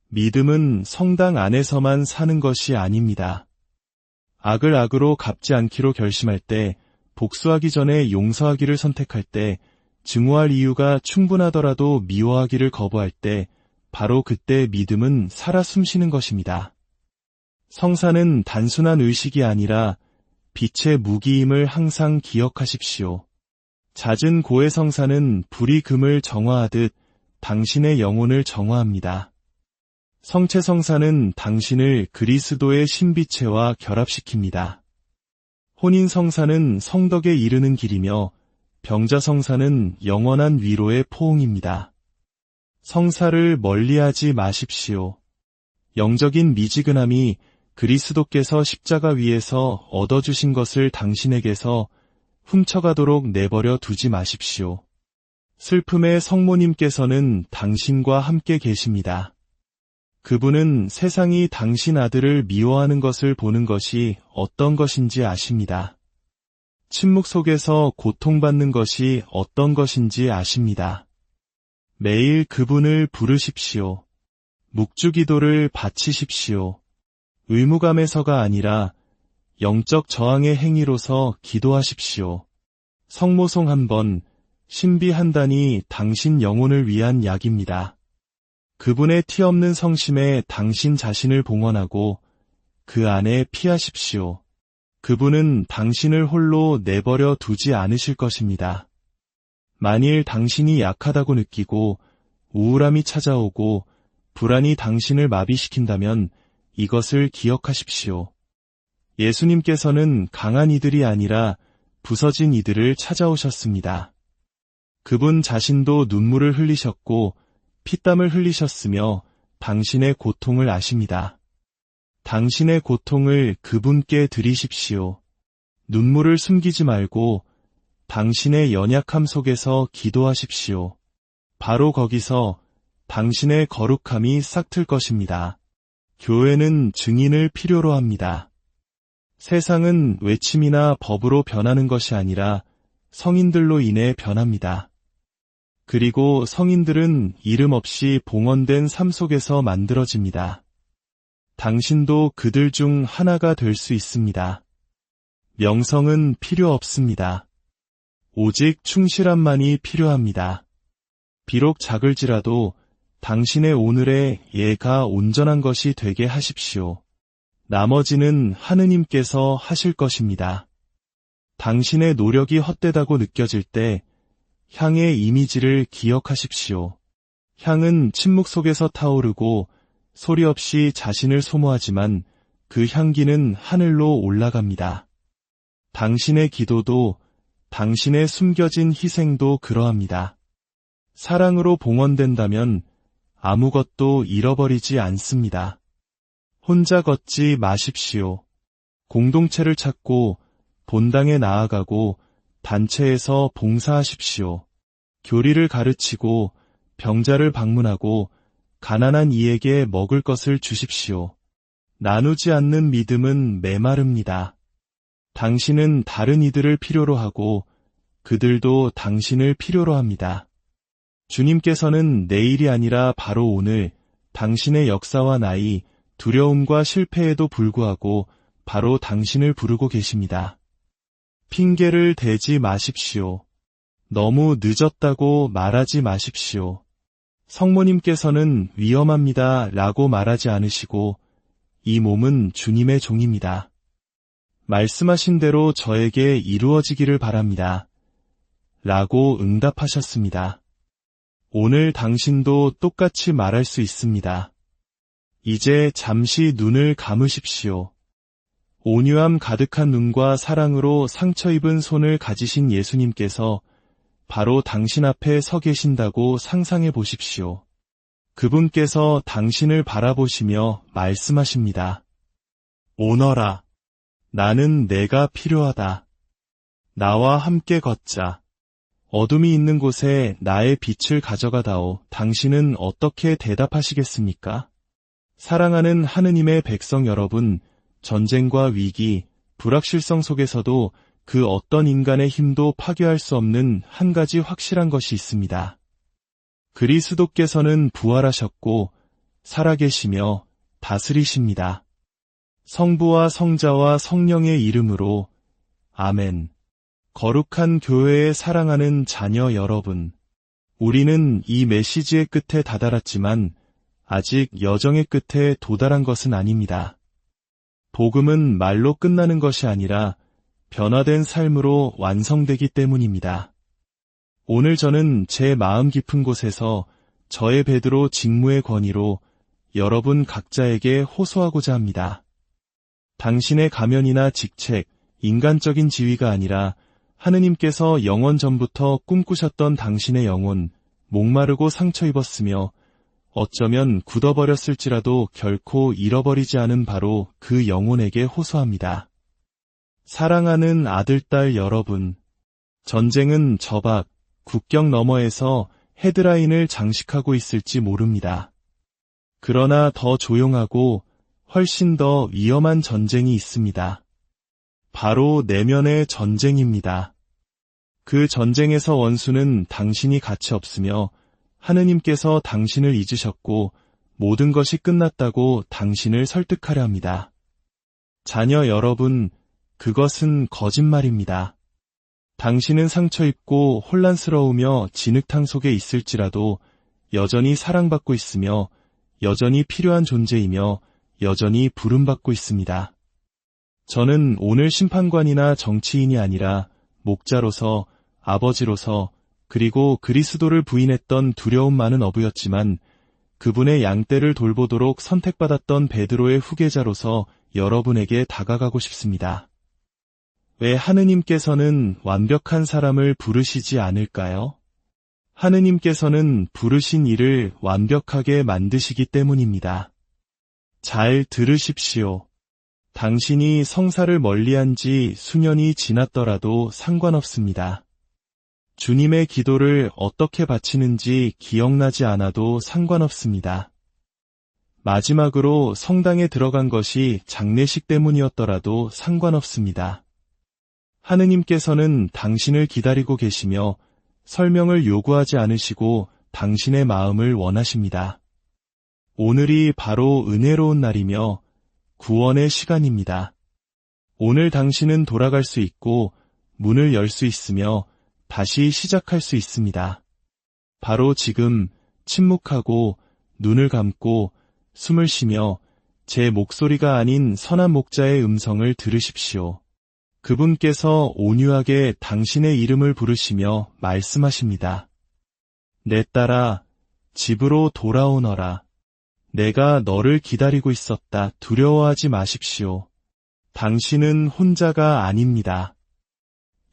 믿음은 성당 안에서만 사는 것이 아닙니다. 악을 악으로 갚지 않기로 결심할 때, 복수하기 전에 용서하기를 선택할 때, 증오할 이유가 충분하더라도 미워하기를 거부할 때, 바로 그때 믿음은 살아 숨쉬는 것입니다. 성사는 단순한 의식이 아니라 빛의 무기임을 항상 기억하십시오. 잦은 고의 성사는 불이 금을 정화하듯 당신의 영혼을 정화합니다. 성체 성사는 당신을 그리스도의 신비체와 결합시킵니다. 혼인 성사는 성덕에 이르는 길이며 병자 성사는 영원한 위로의 포옹입니다. 성사를 멀리하지 마십시오. 영적인 미지근함이 그리스도께서 십자가 위에서 얻어주신 것을 당신에게서 훔쳐가도록 내버려 두지 마십시오. 슬픔의 성모님께서는 당신과 함께 계십니다. 그분은 세상이 당신 아들을 미워하는 것을 보는 것이 어떤 것인지 아십니다. 침묵 속에서 고통받는 것이 어떤 것인지 아십니다. 매일 그분을 부르십시오. 묵주기도를 바치십시오. 의무감에서가 아니라 영적 저항의 행위로서 기도하십시오. 성모송 한 번, 신비 한 단이 당신 영혼을 위한 약입니다. 그분의 티 없는 성심에 당신 자신을 봉헌하고 그 안에 피하십시오. 그분은 당신을 홀로 내버려 두지 않으실 것입니다. 만일 당신이 약하다고 느끼고 우울함이 찾아오고 불안이 당신을 마비시킨다면 이것을 기억하십시오. 예수님께서는 강한 이들이 아니라 부서진 이들을 찾아오셨습니다. 그분 자신도 눈물을 흘리셨고 피땀을 흘리셨으며 당신의 고통을 아십니다. 당신의 고통을 그분께 드리십시오. 눈물을 숨기지 말고 당신의 연약함 속에서 기도하십시오. 바로 거기서 당신의 거룩함이 싹틀 것입니다. 교회는 증인을 필요로 합니다. 세상은 외침이나 법으로 변하는 것이 아니라 성인들로 인해 변합니다. 그리고 성인들은 이름 없이 봉헌된 삶 속에서 만들어집니다. 당신도 그들 중 하나가 될 수 있습니다. 명성은 필요 없습니다. 오직 충실함만이 필요합니다. 비록 작을지라도 당신의 오늘의 예가 온전한 것이 되게 하십시오. 나머지는 하느님께서 하실 것입니다. 당신의 노력이 헛되다고 느껴질 때 향의 이미지를 기억하십시오. 향은 침묵 속에서 타오르고 소리 없이 자신을 소모하지만 그 향기는 하늘로 올라갑니다. 당신의 기도도 당신의 숨겨진 희생도 그러합니다. 사랑으로 봉헌된다면 아무것도 잃어버리지 않습니다. 혼자 걷지 마십시오. 공동체를 찾고 본당에 나아가고 단체에서 봉사하십시오. 교리를 가르치고 병자를 방문하고 가난한 이에게 먹을 것을 주십시오. 나누지 않는 믿음은 메마릅니다. 당신은 다른 이들을 필요로 하고 그들도 당신을 필요로 합니다. 주님께서는 내일이 아니라 바로 오늘 당신의 역사와 나이, 두려움과 실패에도 불구하고 바로 당신을 부르고 계십니다. 핑계를 대지 마십시오. 너무 늦었다고 말하지 마십시오. 성모님께서는 위험합니다 라고 말하지 않으시고 이 몸은 주님의 종입니다. 말씀하신 대로 저에게 이루어지기를 바랍니다. 라고 응답하셨습니다. 오늘 당신도 똑같이 말할 수 있습니다. 이제 잠시 눈을 감으십시오. 온유함 가득한 눈과 사랑으로 상처 입은 손을 가지신 예수님께서 바로 당신 앞에 서 계신다고 상상해 보십시오. 그분께서 당신을 바라보시며 말씀하십니다. 오너라. 나는 내가 필요하다. 나와 함께 걷자. 어둠이 있는 곳에 나의 빛을 가져가다오. 당신은 어떻게 대답하시겠습니까? 사랑하는 하느님의 백성 여러분, 전쟁과 위기, 불확실성 속에서도 그 어떤 인간의 힘도 파괴할 수 없는 한 가지 확실한 것이 있습니다. 그리스도께서는 부활하셨고 살아계시며 다스리십니다. 성부와 성자와 성령의 이름으로 아멘. 거룩한 교회에 사랑하는 자녀 여러분, 우리는 이 메시지의 끝에 다다랐지만 아직 여정의 끝에 도달한 것은 아닙니다. 복음은 말로 끝나는 것이 아니라 변화된 삶으로 완성되기 때문입니다. 오늘 저는 제 마음 깊은 곳에서 저의 베드로 직무의 권위로 여러분 각자에게 호소하고자 합니다. 당신의 가면이나 직책, 인간적인 지위가 아니라 하느님께서 영원 전부터 꿈꾸셨던 당신의 영혼, 목마르고 상처 입었으며 어쩌면 굳어버렸을지라도 결코 잃어버리지 않은 바로 그 영혼에게 호소합니다. 사랑하는 아들, 딸 여러분, 전쟁은 저 밖, 국경 너머에서 헤드라인을 장식하고 있을지 모릅니다. 그러나 더 조용하고 훨씬 더 위험한 전쟁이 있습니다. 바로 내면의 전쟁입니다. 그 전쟁에서 원수는 당신이 가치 없으며 하느님께서 당신을 잊으셨고 모든 것이 끝났다고 당신을 설득하려 합니다. 자녀 여러분, 그것은 거짓말입니다. 당신은 상처 입고 혼란스러우며 진흙탕 속에 있을지라도 여전히 사랑받고 있으며 여전히 필요한 존재이며 여전히 부름받고 있습니다. 저는 오늘 심판관이나 정치인이 아니라 목자로서, 아버지로서, 그리고 그리스도를 부인했던 두려움 많은 어부였지만 그분의 양떼를 돌보도록 선택받았던 베드로의 후계자로서 여러분에게 다가가고 싶습니다. 왜 하느님께서는 완벽한 사람을 부르시지 않을까요? 하느님께서는 부르신 이를 완벽하게 만드시기 때문입니다. 잘 들으십시오. 당신이 성사를 멀리한 지 수년이 지났더라도 상관없습니다. 주님의 기도를 어떻게 바치는지 기억나지 않아도 상관없습니다. 마지막으로 성당에 들어간 것이 장례식 때문이었더라도 상관없습니다. 하느님께서는 당신을 기다리고 계시며 설명을 요구하지 않으시고 당신의 마음을 원하십니다. 오늘이 바로 은혜로운 날이며 구원의 시간입니다. 오늘 당신은 돌아갈 수 있고 문을 열 수 있으며 다시 시작할 수 있습니다. 바로 지금 침묵하고 눈을 감고 숨을 쉬며 제 목소리가 아닌 선한 목자의 음성을 들으십시오. 그분께서 온유하게 당신의 이름을 부르시며 말씀하십니다. 내 딸아, 집으로 돌아오너라. 내가 너를 기다리고 있었다. 두려워하지 마십시오. 당신은 혼자가 아닙니다.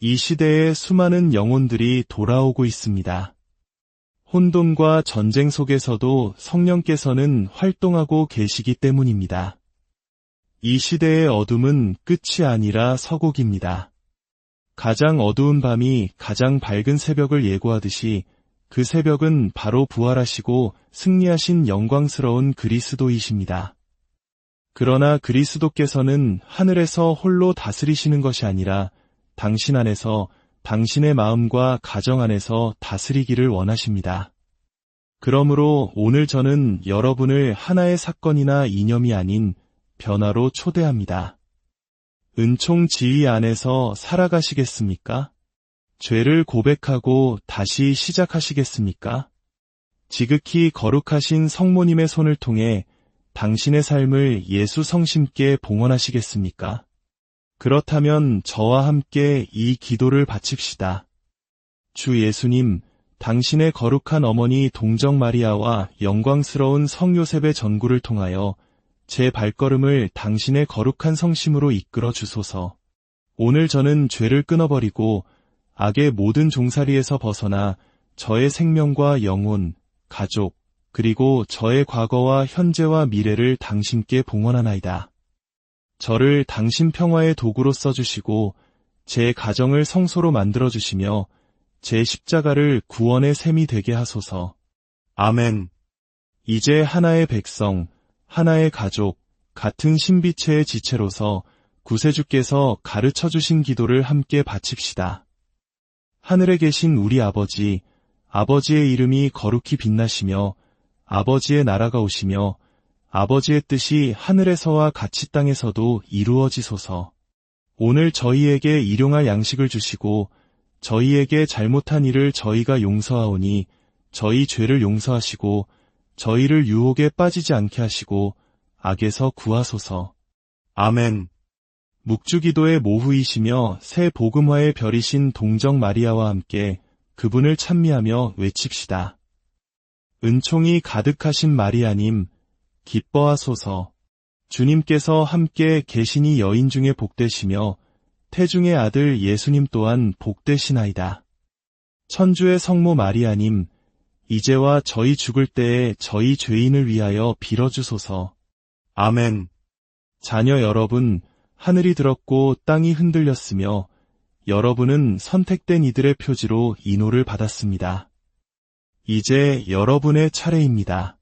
이 시대에 수많은 영혼들이 돌아오고 있습니다. 혼돈과 전쟁 속에서도 성령께서는 활동하고 계시기 때문입니다. 이 시대의 어둠은 끝이 아니라 서곡입니다. 가장 어두운 밤이 가장 밝은 새벽을 예고하듯이 그 새벽은 바로 부활하시고 승리하신 영광스러운 그리스도이십니다. 그러나 그리스도께서는 하늘에서 홀로 다스리시는 것이 아니라 당신 안에서 당신의 마음과 가정 안에서 다스리기를 원하십니다. 그러므로 오늘 저는 여러분을 하나의 사건이나 이념이 아닌 변화로 초대합니다. 은총 지위 안에서 살아가시겠습니까? 죄를 고백하고 다시 시작하시겠습니까? 지극히 거룩하신 성모님의 손을 통해 당신의 삶을 예수 성심께 봉헌하시겠습니까? 그렇다면 저와 함께 이 기도를 바칩시다. 주 예수님, 당신의 거룩한 어머니 동정 마리아와 영광스러운 성 요셉의 전구를 통하여 제 발걸음을 당신의 거룩한 성심으로 이끌어 주소서. 오늘 저는 죄를 끊어버리고 악의 모든 종살이에서 벗어나 저의 생명과 영혼, 가족, 그리고 저의 과거와 현재와 미래를 당신께 봉헌하나이다. 저를 당신 평화의 도구로 써주시고 제 가정을 성소로 만들어주시며 제 십자가를 구원의 셈이 되게 하소서. 아멘. 이제 하나의 백성, 하나의 가족, 같은 신비체의 지체로서 구세주께서 가르쳐주신 기도를 함께 바칩시다. 하늘에 계신 우리 아버지, 아버지의 이름이 거룩히 빛나시며 아버지의 나라가 오시며 아버지의 뜻이 하늘에서와 같이 땅에서도 이루어지소서. 오늘 저희에게 일용할 양식을 주시고 저희에게 잘못한 일을 저희가 용서하오니 저희 죄를 용서하시고 저희를 유혹에 빠지지 않게 하시고 악에서 구하소서. 아멘. 묵주기도의 모후이시며 새 복음화의 별이신 동정 마리아와 함께 그분을 찬미하며 외칩시다. 은총이 가득하신 마리아님, 기뻐하소서. 주님께서 함께 계시니 여인 중에 복되시며 태중의 아들 예수님 또한 복되시나이다. 천주의 성모 마리아님, 이제와 저희 죽을 때에 저희 죄인을 위하여 빌어주소서. 아멘. 자녀 여러분, 하늘이 들었고 땅이 흔들렸으며 여러분은 선택된 이들의 표지로 인호를 받았습니다. 이제 여러분의 차례입니다.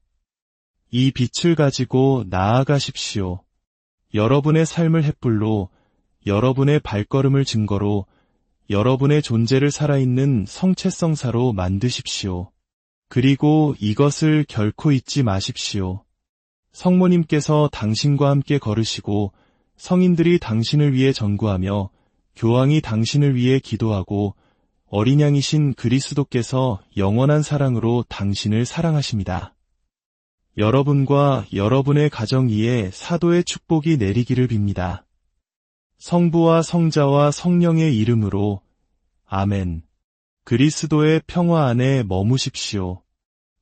이 빛을 가지고 나아가십시오. 여러분의 삶을 횃불로, 여러분의 발걸음을 증거로, 여러분의 존재를 살아있는 성체성사로 만드십시오. 그리고 이것을 결코 잊지 마십시오. 성모님께서 당신과 함께 걸으시고 성인들이 당신을 위해 전구하며 교황이 당신을 위해 기도하고 어린 양이신 그리스도께서 영원한 사랑으로 당신을 사랑하십니다. 여러분과 여러분의 가정 위에 사도의 축복이 내리기를 빕니다. 성부와 성자와 성령의 이름으로 아멘. 그리스도의 평화 안에 머무십시오.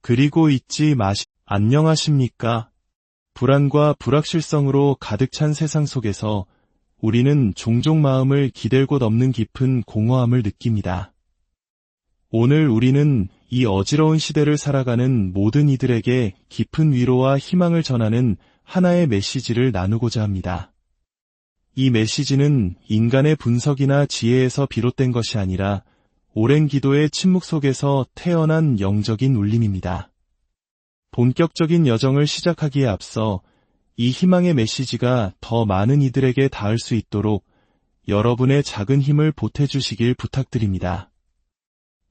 그리고 잊지 안녕하십니까? 불안과 불확실성으로 가득 찬 세상 속에서 우리는 종종 마음을 기댈 곳 없는 깊은 공허함을 느낍니다. 오늘 우리는 이 어지러운 시대를 살아가는 모든 이들에게 깊은 위로와 희망을 전하는 하나의 메시지를 나누고자 합니다. 이 메시지는 인간의 분석이나 지혜에서 비롯된 것이 아니라 오랜 기도의 침묵 속에서 태어난 영적인 울림입니다. 본격적인 여정을 시작하기에 앞서 이 희망의 메시지가 더 많은 이들에게 닿을 수 있도록 여러분의 작은 힘을 보태주시길 부탁드립니다.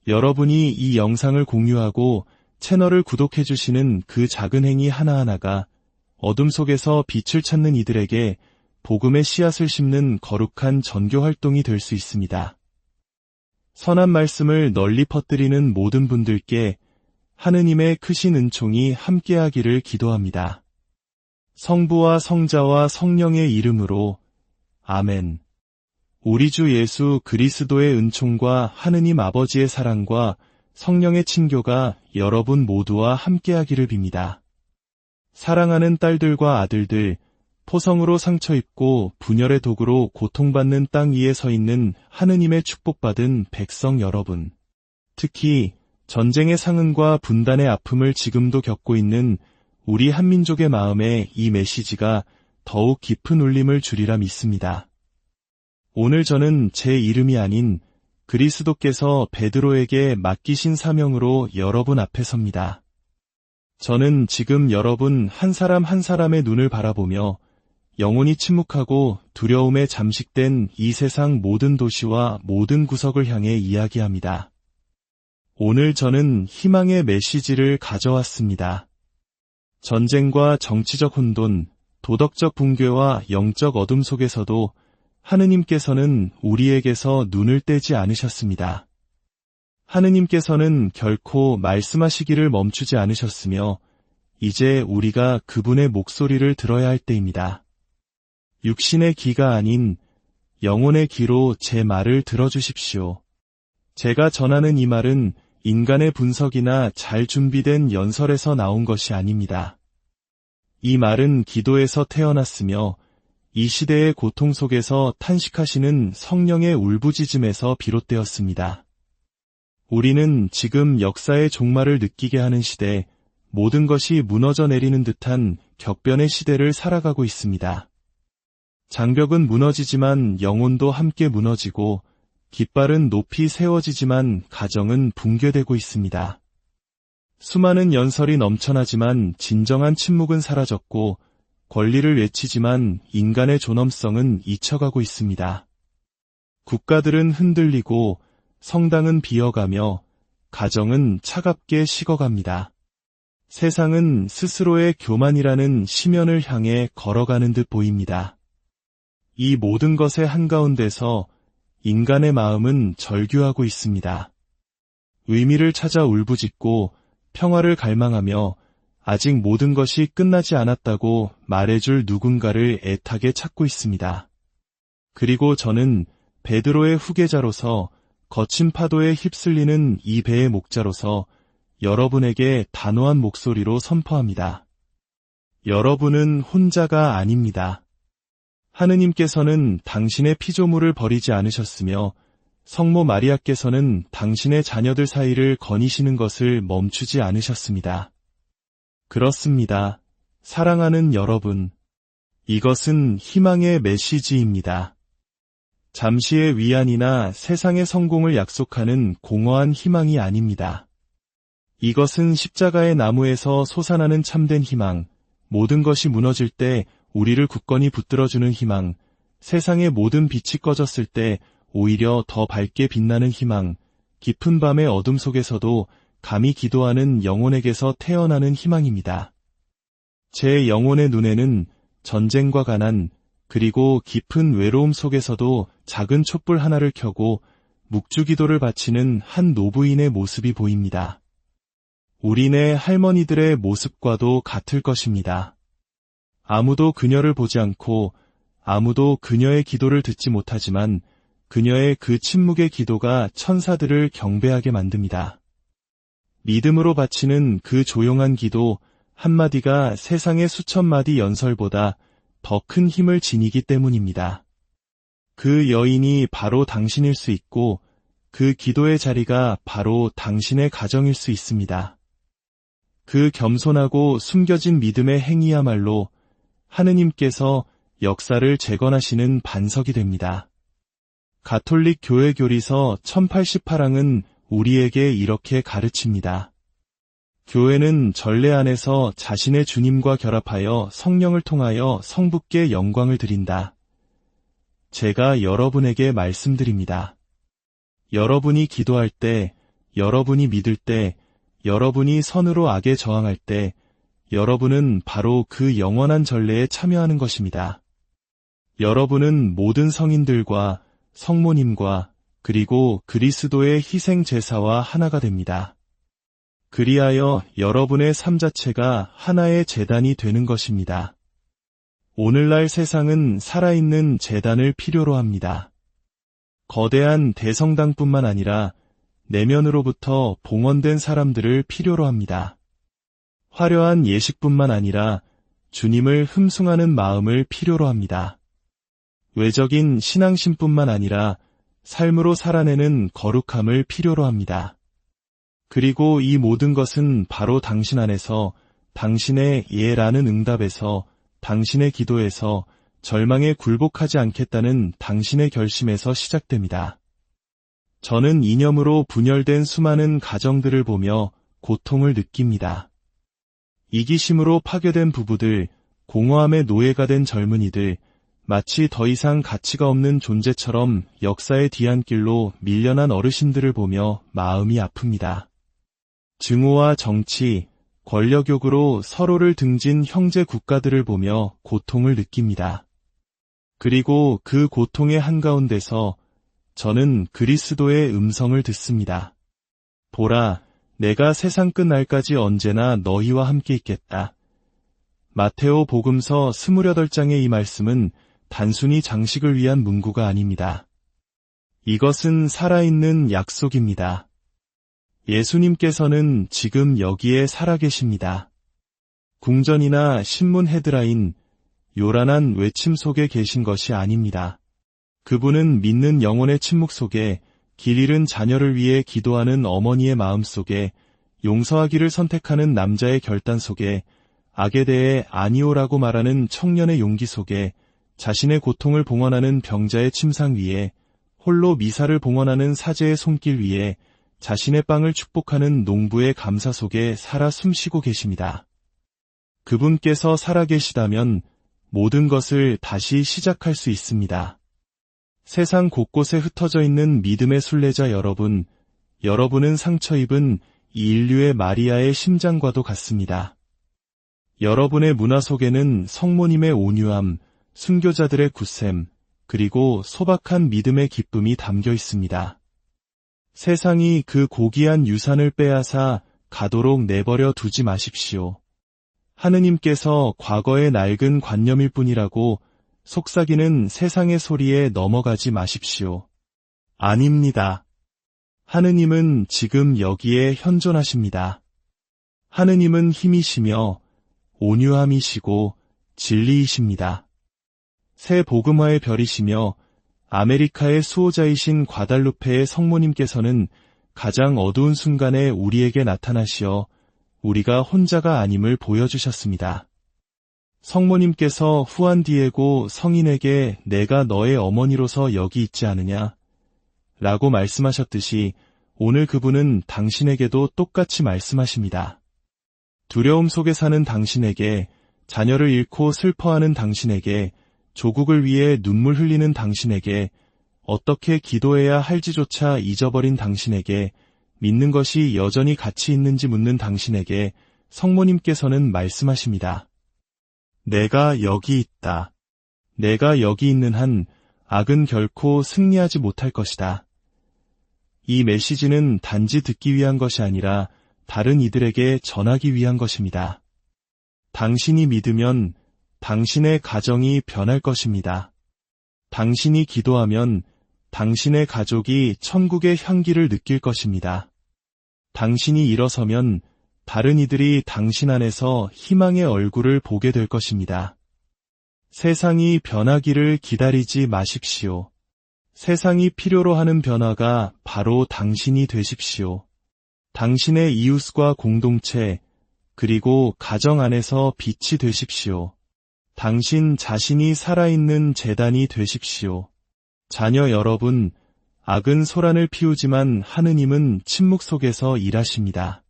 여러분이 이 영상을 공유하고 채널을 구독해주시는 그 작은 행위 하나하나가 어둠 속에서 빛을 찾는 이들에게 복음의 씨앗을 심는 거룩한 전교 활동이 될 수 있습니다. 선한 말씀을 널리 퍼뜨리는 모든 분들께 하느님의 크신 은총이 함께하기를 기도합니다. 성부와 성자와 성령의 이름으로 아멘. 우리 주 예수 그리스도의 은총과 하느님 아버지의 사랑과 성령의 친교가 여러분 모두와 함께하기를 빕니다. 사랑하는 딸들과 아들들, 포성으로 상처 입고 분열의 도구로 고통받는 땅 위에 서 있는 하느님의 축복받은 백성 여러분, 특히 전쟁의 상흔과 분단의 아픔을 지금도 겪고 있는 우리 한민족의 마음에 이 메시지가 더욱 깊은 울림을 주리라 믿습니다. 오늘 저는 제 이름이 아닌 그리스도께서 베드로에게 맡기신 사명으로 여러분 앞에 섭니다. 저는 지금 여러분 한 사람 한 사람의 눈을 바라보며 영혼이 침묵하고 두려움에 잠식된 이 세상 모든 도시와 모든 구석을 향해 이야기합니다. 오늘 저는 희망의 메시지를 가져왔습니다. 전쟁과 정치적 혼돈, 도덕적 붕괴와 영적 어둠 속에서도 하느님께서는 우리에게서 눈을 떼지 않으셨습니다. 하느님께서는 결코 말씀하시기를 멈추지 않으셨으며 이제 우리가 그분의 목소리를 들어야 할 때입니다. 육신의 귀가 아닌 영혼의 귀로 제 말을 들어주십시오. 제가 전하는 이 말은 인간의 분석이나 잘 준비된 연설에서 나온 것이 아닙니다. 이 말은 기도에서 태어났으며 이 시대의 고통 속에서 탄식하시는 성령의 울부짖음에서 비롯되었습니다. 우리는 지금 역사의 종말을 느끼게 하는 시대, 모든 것이 무너져 내리는 듯한 격변의 시대를 살아가고 있습니다. 장벽은 무너지지만 영혼도 함께 무너지고 깃발은 높이 세워지지만 가정은 붕괴되고 있습니다. 수많은 연설이 넘쳐나지만 진정한 침묵은 사라졌고 권리를 외치지만 인간의 존엄성은 잊혀가고 있습니다. 국가들은 흔들리고 성당은 비어가며 가정은 차갑게 식어갑니다. 세상은 스스로의 교만이라는 심연을 향해 걸어가는 듯 보입니다. 이 모든 것의 한가운데서 인간의 마음은 절규하고 있습니다. 의미를 찾아 울부짖고 평화를 갈망하며 아직 모든 것이 끝나지 않았다고 말해줄 누군가를 애타게 찾고 있습니다. 그리고 저는 베드로의 후계자로서 거친 파도에 휩쓸리는 이 배의 목자로서 여러분에게 단호한 목소리로 선포합니다. 여러분은 혼자가 아닙니다. 하느님께서는 당신의 피조물을 버리지 않으셨으며 성모 마리아께서는 당신의 자녀들 사이를 거니시는 것을 멈추지 않으셨습니다. 그렇습니다. 사랑하는 여러분, 이것은 희망의 메시지입니다. 잠시의 위안이나 세상의 성공을 약속하는 공허한 희망이 아닙니다. 이것은 십자가의 나무에서 솟아나는 참된 희망, 모든 것이 무너질 때 우리를 굳건히 붙들어주는 희망, 세상의 모든 빛이 꺼졌을 때 오히려 더 밝게 빛나는 희망, 깊은 밤의 어둠 속에서도 감히 기도하는 영혼에게서 태어나는 희망입니다. 제 영혼의 눈에는 전쟁과 가난, 그리고 깊은 외로움 속에서도 작은 촛불 하나를 켜고 묵주기도를 바치는 한 노부인의 모습이 보입니다. 우리네 할머니들의 모습과도 같을 것입니다. 아무도 그녀를 보지 않고 아무도 그녀의 기도를 듣지 못하지만 그녀의 그 침묵의 기도가 천사들을 경배하게 만듭니다. 믿음으로 바치는 그 조용한 기도 한마디가 세상의 수천 마디 연설보다 더 큰 힘을 지니기 때문입니다. 그 여인이 바로 당신일 수 있고 그 기도의 자리가 바로 당신의 가정일 수 있습니다. 그 겸손하고 숨겨진 믿음의 행위야말로 하느님께서 역사를 재건하시는 반석이 됩니다. 가톨릭 교회 교리서 1088항은 우리에게 이렇게 가르칩니다. 교회는 전례 안에서 자신의 주님과 결합하여 성령을 통하여 성부께 영광을 드린다. 제가 여러분에게 말씀드립니다. 여러분이 기도할 때, 여러분이 믿을 때, 여러분이 선으로 악에 저항할 때, 여러분은 바로 그 영원한 전례에 참여하는 것입니다. 여러분은 모든 성인들과 성모님과 그리고 그리스도의 희생 제사와 하나가 됩니다. 그리하여 여러분의 삶 자체가 하나의 제단이 되는 것입니다. 오늘날 세상은 살아있는 제단을 필요로 합니다. 거대한 대성당뿐만 아니라 내면으로부터 봉헌된 사람들을 필요로 합니다. 화려한 예식뿐만 아니라 주님을 흠숭하는 마음을 필요로 합니다. 외적인 신앙심뿐만 아니라 삶으로 살아내는 거룩함을 필요로 합니다. 그리고 이 모든 것은 바로 당신 안에서, 당신의 예라는 응답에서, 당신의 기도에서, 절망에 굴복하지 않겠다는 당신의 결심에서 시작됩니다. 저는 이념으로 분열된 수많은 가정들을 보며 고통을 느낍니다. 이기심으로 파괴된 부부들, 공허함의 노예가 된 젊은이들, 마치 더 이상 가치가 없는 존재처럼 역사의 뒤안길로 밀려난 어르신들을 보며 마음이 아픕니다. 증오와 정치, 권력욕으로 서로를 등진 형제 국가들을 보며 고통을 느낍니다. 그리고 그 고통의 한가운데서 저는 그리스도의 음성을 듣습니다. 보라, 내가 세상 끝날까지 언제나 너희와 함께 있겠다. 마테오 복음서 28장의 이 말씀은 단순히 장식을 위한 문구가 아닙니다. 이것은 살아있는 약속입니다. 예수님께서는 지금 여기에 살아계십니다. 궁전이나 신문 헤드라인, 요란한 외침 속에 계신 것이 아닙니다. 그분은 믿는 영혼의 침묵 속에, 길 잃은 자녀를 위해 기도하는 어머니의 마음 속에, 용서하기를 선택하는 남자의 결단 속에, 악에 대해 아니오라고 말하는 청년의 용기 속에, 자신의 고통을 봉헌하는 병자의 침상 위에, 홀로 미사를 봉헌하는 사제의 손길 위에, 자신의 빵을 축복하는 농부의 감사 속에 살아 숨쉬고 계십니다. 그분께서 살아계시다면 모든 것을 다시 시작할 수 있습니다. 세상 곳곳에 흩어져 있는 믿음의 순례자 여러분, 여러분은 상처 입은 이 인류의 마리아의 심장과도 같습니다. 여러분의 문화 속에는 성모님의 온유함, 순교자들의 굳셈, 그리고 소박한 믿음의 기쁨이 담겨 있습니다. 세상이 그 고귀한 유산을 빼앗아 가도록 내버려 두지 마십시오. 하느님께서 과거의 낡은 관념일 뿐이라고 속삭이는 세상의 소리에 넘어가지 마십시오. 아닙니다. 하느님은 지금 여기에 현존하십니다. 하느님은 힘이시며 온유함이시고 진리이십니다. 새 복음화의 별이시며 아메리카의 수호자이신 과달루페의 성모님께서는 가장 어두운 순간에 우리에게 나타나시어 우리가 혼자가 아님을 보여주셨습니다. 성모님께서 후안 디에고 성인에게 내가 너의 어머니로서 여기 있지 않으냐? 라고 말씀하셨듯이 오늘 그분은 당신에게도 똑같이 말씀하십니다. 두려움 속에 사는 당신에게, 자녀를 잃고 슬퍼하는 당신에게, 조국을 위해 눈물 흘리는 당신에게, 어떻게 기도해야 할지조차 잊어버린 당신에게, 믿는 것이 여전히 가치 있는지 묻는 당신에게 성모님께서는 말씀하십니다. 내가 여기 있다. 내가 여기 있는 한 악은 결코 승리하지 못할 것이다. 이 메시지는 단지 듣기 위한 것이 아니라 다른 이들에게 전하기 위한 것입니다. 당신이 믿으면 당신의 가정이 변할 것입니다. 당신이 기도하면 당신의 가족이 천국의 향기를 느낄 것입니다. 당신이 일어서면 다른 이들이 당신 안에서 희망의 얼굴을 보게 될 것입니다. 세상이 변하기를 기다리지 마십시오. 세상이 필요로 하는 변화가 바로 당신이 되십시오. 당신의 이웃과 공동체, 그리고 가정 안에서 빛이 되십시오. 당신 자신이 살아있는 재단이 되십시오. 자녀 여러분, 악은 소란을 피우지만 하느님은 침묵 속에서 일하십니다.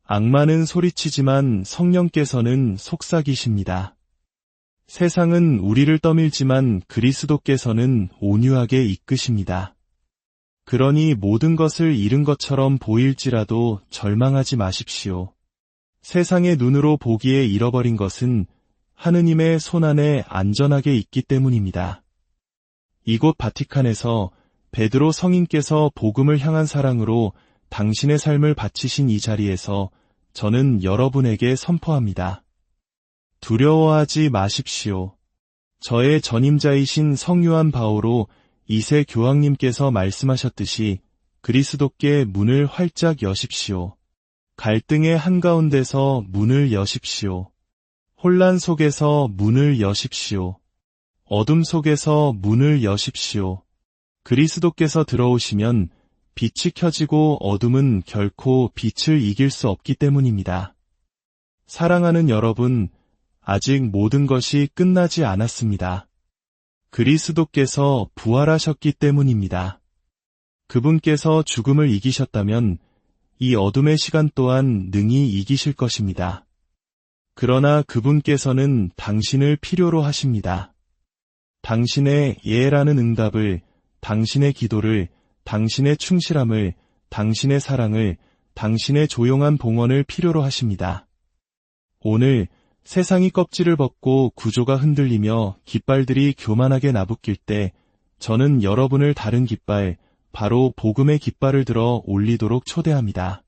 악마는 소리치지만 성령께서는 속삭이십니다. 세상은 우리를 떠밀지만 그리스도께서는 온유하게 이끄십니다. 그러니 모든 것을 잃은 것처럼 보일지라도 절망하지 마십시오. 세상의 눈으로 보기에 잃어버린 것은 하느님의 손안에 안전하게 있기 때문입니다. 이곳 바티칸에서 베드로 성인께서 복음을 향한 사랑으로 당신의 삶을 바치신 이 자리에서 저는 여러분에게 선포합니다. 두려워하지 마십시오. 저의 전임자이신 성요한 바오로 2세 교황님께서 말씀하셨듯이 그리스도께 문을 활짝 여십시오. 갈등의 한가운데서 문을 여십시오. 혼란 속에서 문을 여십시오. 어둠 속에서 문을 여십시오. 그리스도께서 들어오시면 빛이 켜지고 어둠은 결코 빛을 이길 수 없기 때문입니다. 사랑하는 여러분, 아직 모든 것이 끝나지 않았습니다. 그리스도께서 부활하셨기 때문입니다. 그분께서 죽음을 이기셨다면 이 어둠의 시간 또한 능히 이기실 것입니다. 그러나 그분께서는 당신을 필요로 하십니다. 당신의 예라는 응답을, 당신의 기도를, 당신의 충실함을, 당신의 사랑을, 당신의 조용한 봉헌을 필요로 하십니다. 오늘 세상이 껍질을 벗고 구조가 흔들리며 깃발들이 교만하게 나부낄 때 저는 여러분을 다른 깃발, 바로 복음의 깃발을 들어 올리도록 초대합니다.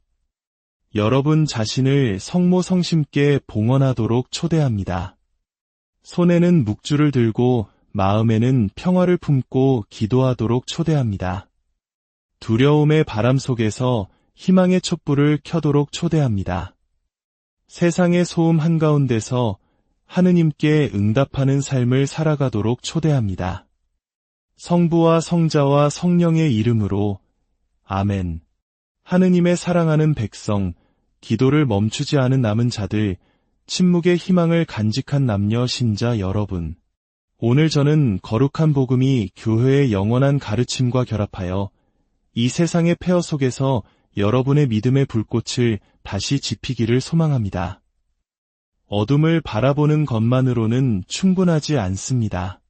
여러분 자신을 성모성심께 봉헌하도록 초대합니다. 손에는 묵주를 들고 마음에는 평화를 품고 기도하도록 초대합니다. 두려움의 바람 속에서 희망의 촛불을 켜도록 초대합니다. 세상의 소음 한가운데서 하느님께 응답하는 삶을 살아가도록 초대합니다. 성부와 성자와 성령의 이름으로 아멘. 하느님의 사랑하는 백성, 기도를 멈추지 않은 남은 자들, 침묵의 희망을 간직한 남녀 신자 여러분. 오늘 저는 거룩한 복음이 교회의 영원한 가르침과 결합하여 이 세상의 폐허 속에서 여러분의 믿음의 불꽃을 다시 지피기를 소망합니다. 어둠을 바라보는 것만으로는 충분하지 않습니다.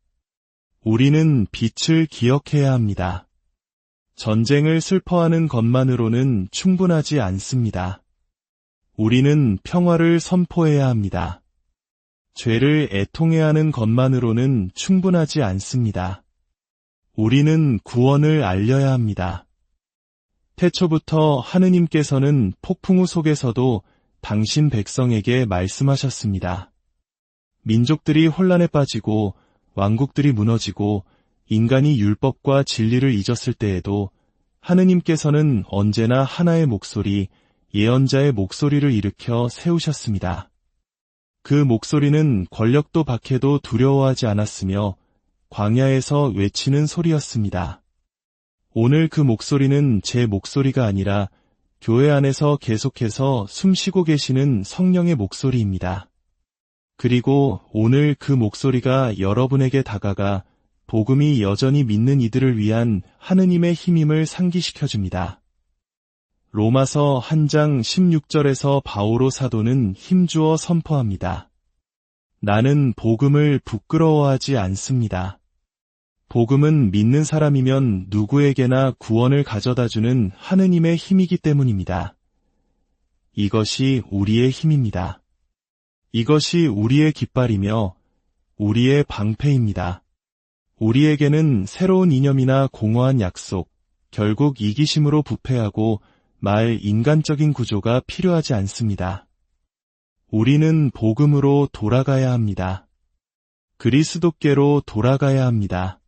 우리는 빛을 기억해야 합니다. 전쟁을 슬퍼하는 것만으로는 충분하지 않습니다. 우리는 평화를 선포해야 합니다. 죄를 애통해야 하는 것만으로는 충분하지 않습니다. 우리는 구원을 알려야 합니다. 태초부터 하느님께서는 폭풍우 속에서도 당신 백성에게 말씀하셨습니다. 민족들이 혼란에 빠지고 왕국들이 무너지고 인간이 율법과 진리를 잊었을 때에도 하느님께서는 언제나 하나의 목소리, 예언자의 목소리를 일으켜 세우셨습니다. 그 목소리는 권력도 박해도 두려워하지 않았으며 광야에서 외치는 소리였습니다. 오늘 그 목소리는 제 목소리가 아니라 교회 안에서 계속해서 숨쉬고 계시는 성령의 목소리입니다. 그리고 오늘 그 목소리가 여러분에게 다가가 복음이 여전히 믿는 이들을 위한 하느님의 힘임을 상기시켜줍니다. 로마서 1장 16절에서 바오로 사도는 힘주어 선포합니다. 나는 복음을 부끄러워하지 않습니다. 복음은 믿는 사람이면 누구에게나 구원을 가져다주는 하느님의 힘이기 때문입니다. 이것이 우리의 힘입니다. 이것이 우리의 깃발이며 우리의 방패입니다. 우리에게는 새로운 이념이나 공허한 약속, 결국 이기심으로 부패하고 말 인간적인 구조가 필요하지 않습니다. 우리는 복음으로 돌아가야 합니다. 그리스도께로 돌아가야 합니다.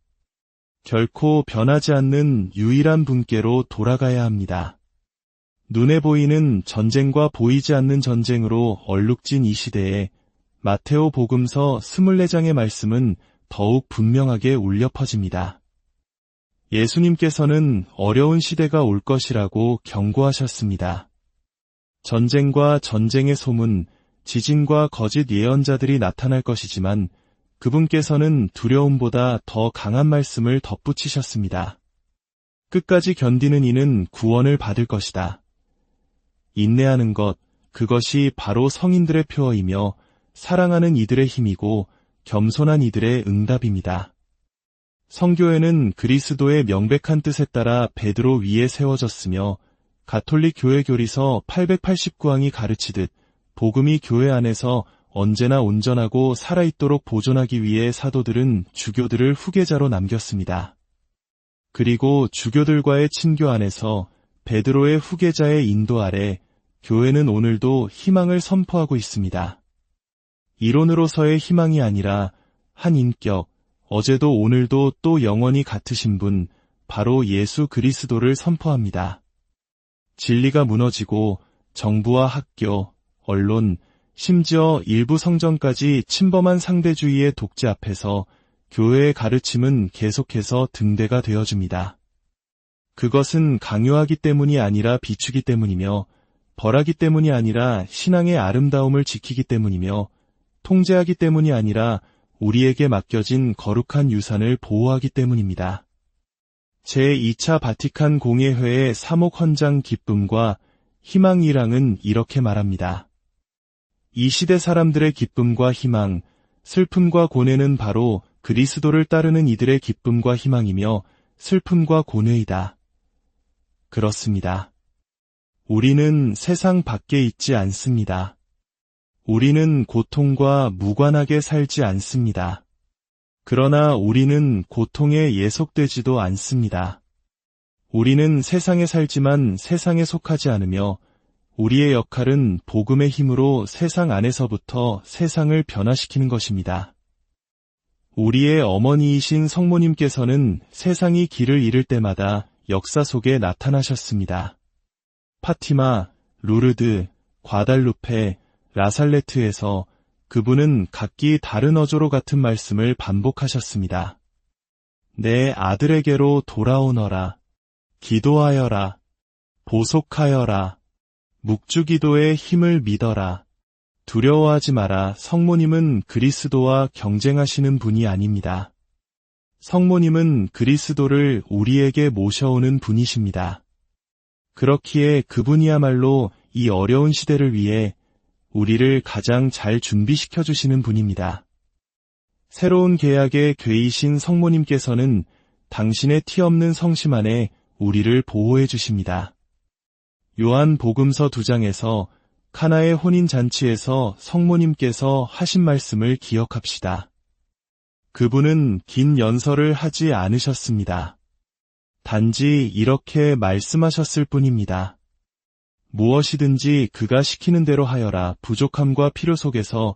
결코 변하지 않는 유일한 분께로 돌아가야 합니다. 눈에 보이는 전쟁과 보이지 않는 전쟁으로 얼룩진 이 시대에 마테오 복음서 24장의 말씀은 더욱 분명하게 울려 퍼집니다. 예수님께서는 어려운 시대가 올 것이라고 경고하셨습니다. 전쟁과 전쟁의 소문, 지진과 거짓 예언자들이 나타날 것이지만 그분께서는 두려움보다 더 강한 말씀을 덧붙이셨습니다. 끝까지 견디는 이는 구원을 받을 것이다. 인내하는 것, 그것이 바로 성인들의 표어이며 사랑하는 이들의 힘이고 겸손한 이들의 응답입니다. 성교회는 그리스도의 명백한 뜻에 따라 베드로 위에 세워졌으며 가톨릭 교회 교리서 889항이 가르치듯 복음이 교회 안에서 언제나 온전하고 살아있도록 보존하기 위해 사도들은 주교들을 후계자로 남겼습니다. 그리고 주교들과의 친교 안에서 베드로의 후계자의 인도 아래 교회는 오늘도 희망을 선포하고 있습니다. 이론으로서의 희망이 아니라 한 인격, 어제도 오늘도 또 영원히 같으신 분, 바로 예수 그리스도를 선포합니다. 진리가 무너지고 정부와 학교, 언론, 심지어 일부 성전까지 침범한 상대주의의 독재 앞에서 교회의 가르침은 계속해서 등대가 되어줍니다. 그것은 강요하기 때문이 아니라 비추기 때문이며 벌하기 때문이 아니라 신앙의 아름다움을 지키기 때문이며 통제하기 때문이 아니라 우리에게 맡겨진 거룩한 유산을 보호하기 때문입니다. 제2차 바티칸 공예회의 사목헌장 기쁨과 희망이랑은 이렇게 말합니다. 이 시대 사람들의 기쁨과 희망, 슬픔과 고뇌는 바로 그리스도를 따르는 이들의 기쁨과 희망이며 슬픔과 고뇌이다. 그렇습니다. 우리는 세상 밖에 있지 않습니다. 우리는 고통과 무관하게 살지 않습니다. 그러나 우리는 고통에 예속되지도 않습니다. 우리는 세상에 살지만 세상에 속하지 않으며 우리의 역할은 복음의 힘으로 세상 안에서부터 세상을 변화시키는 것입니다. 우리의 어머니이신 성모님께서는 세상이 길을 잃을 때마다 역사 속에 나타나셨습니다. 파티마, 루르드, 과달루페, 라살레트에서 그분은 각기 다른 어조로 같은 말씀을 반복하셨습니다. 내 아들에게로 돌아오너라. 기도하여라. 보속하여라. 묵주기도의 힘을 믿어라. 두려워하지 마라. 성모님은 그리스도와 경쟁하시는 분이 아닙니다. 성모님은 그리스도를 우리에게 모셔오는 분이십니다. 그렇기에 그분이야말로 이 어려운 시대를 위해 우리를 가장 잘 준비시켜 주시는 분입니다. 새로운 계약의 궤이신 성모님께서는 당신의 티 없는 성심 안에 우리를 보호해 주십니다. 요한 복음서 2장에서 카나의 혼인잔치에서 성모님께서 하신 말씀을 기억합시다. 그분은 긴 연설을 하지 않으셨습니다. 단지 이렇게 말씀하셨을 뿐입니다. 무엇이든지 그가 시키는 대로 하여라. 부족함과 필요 속에서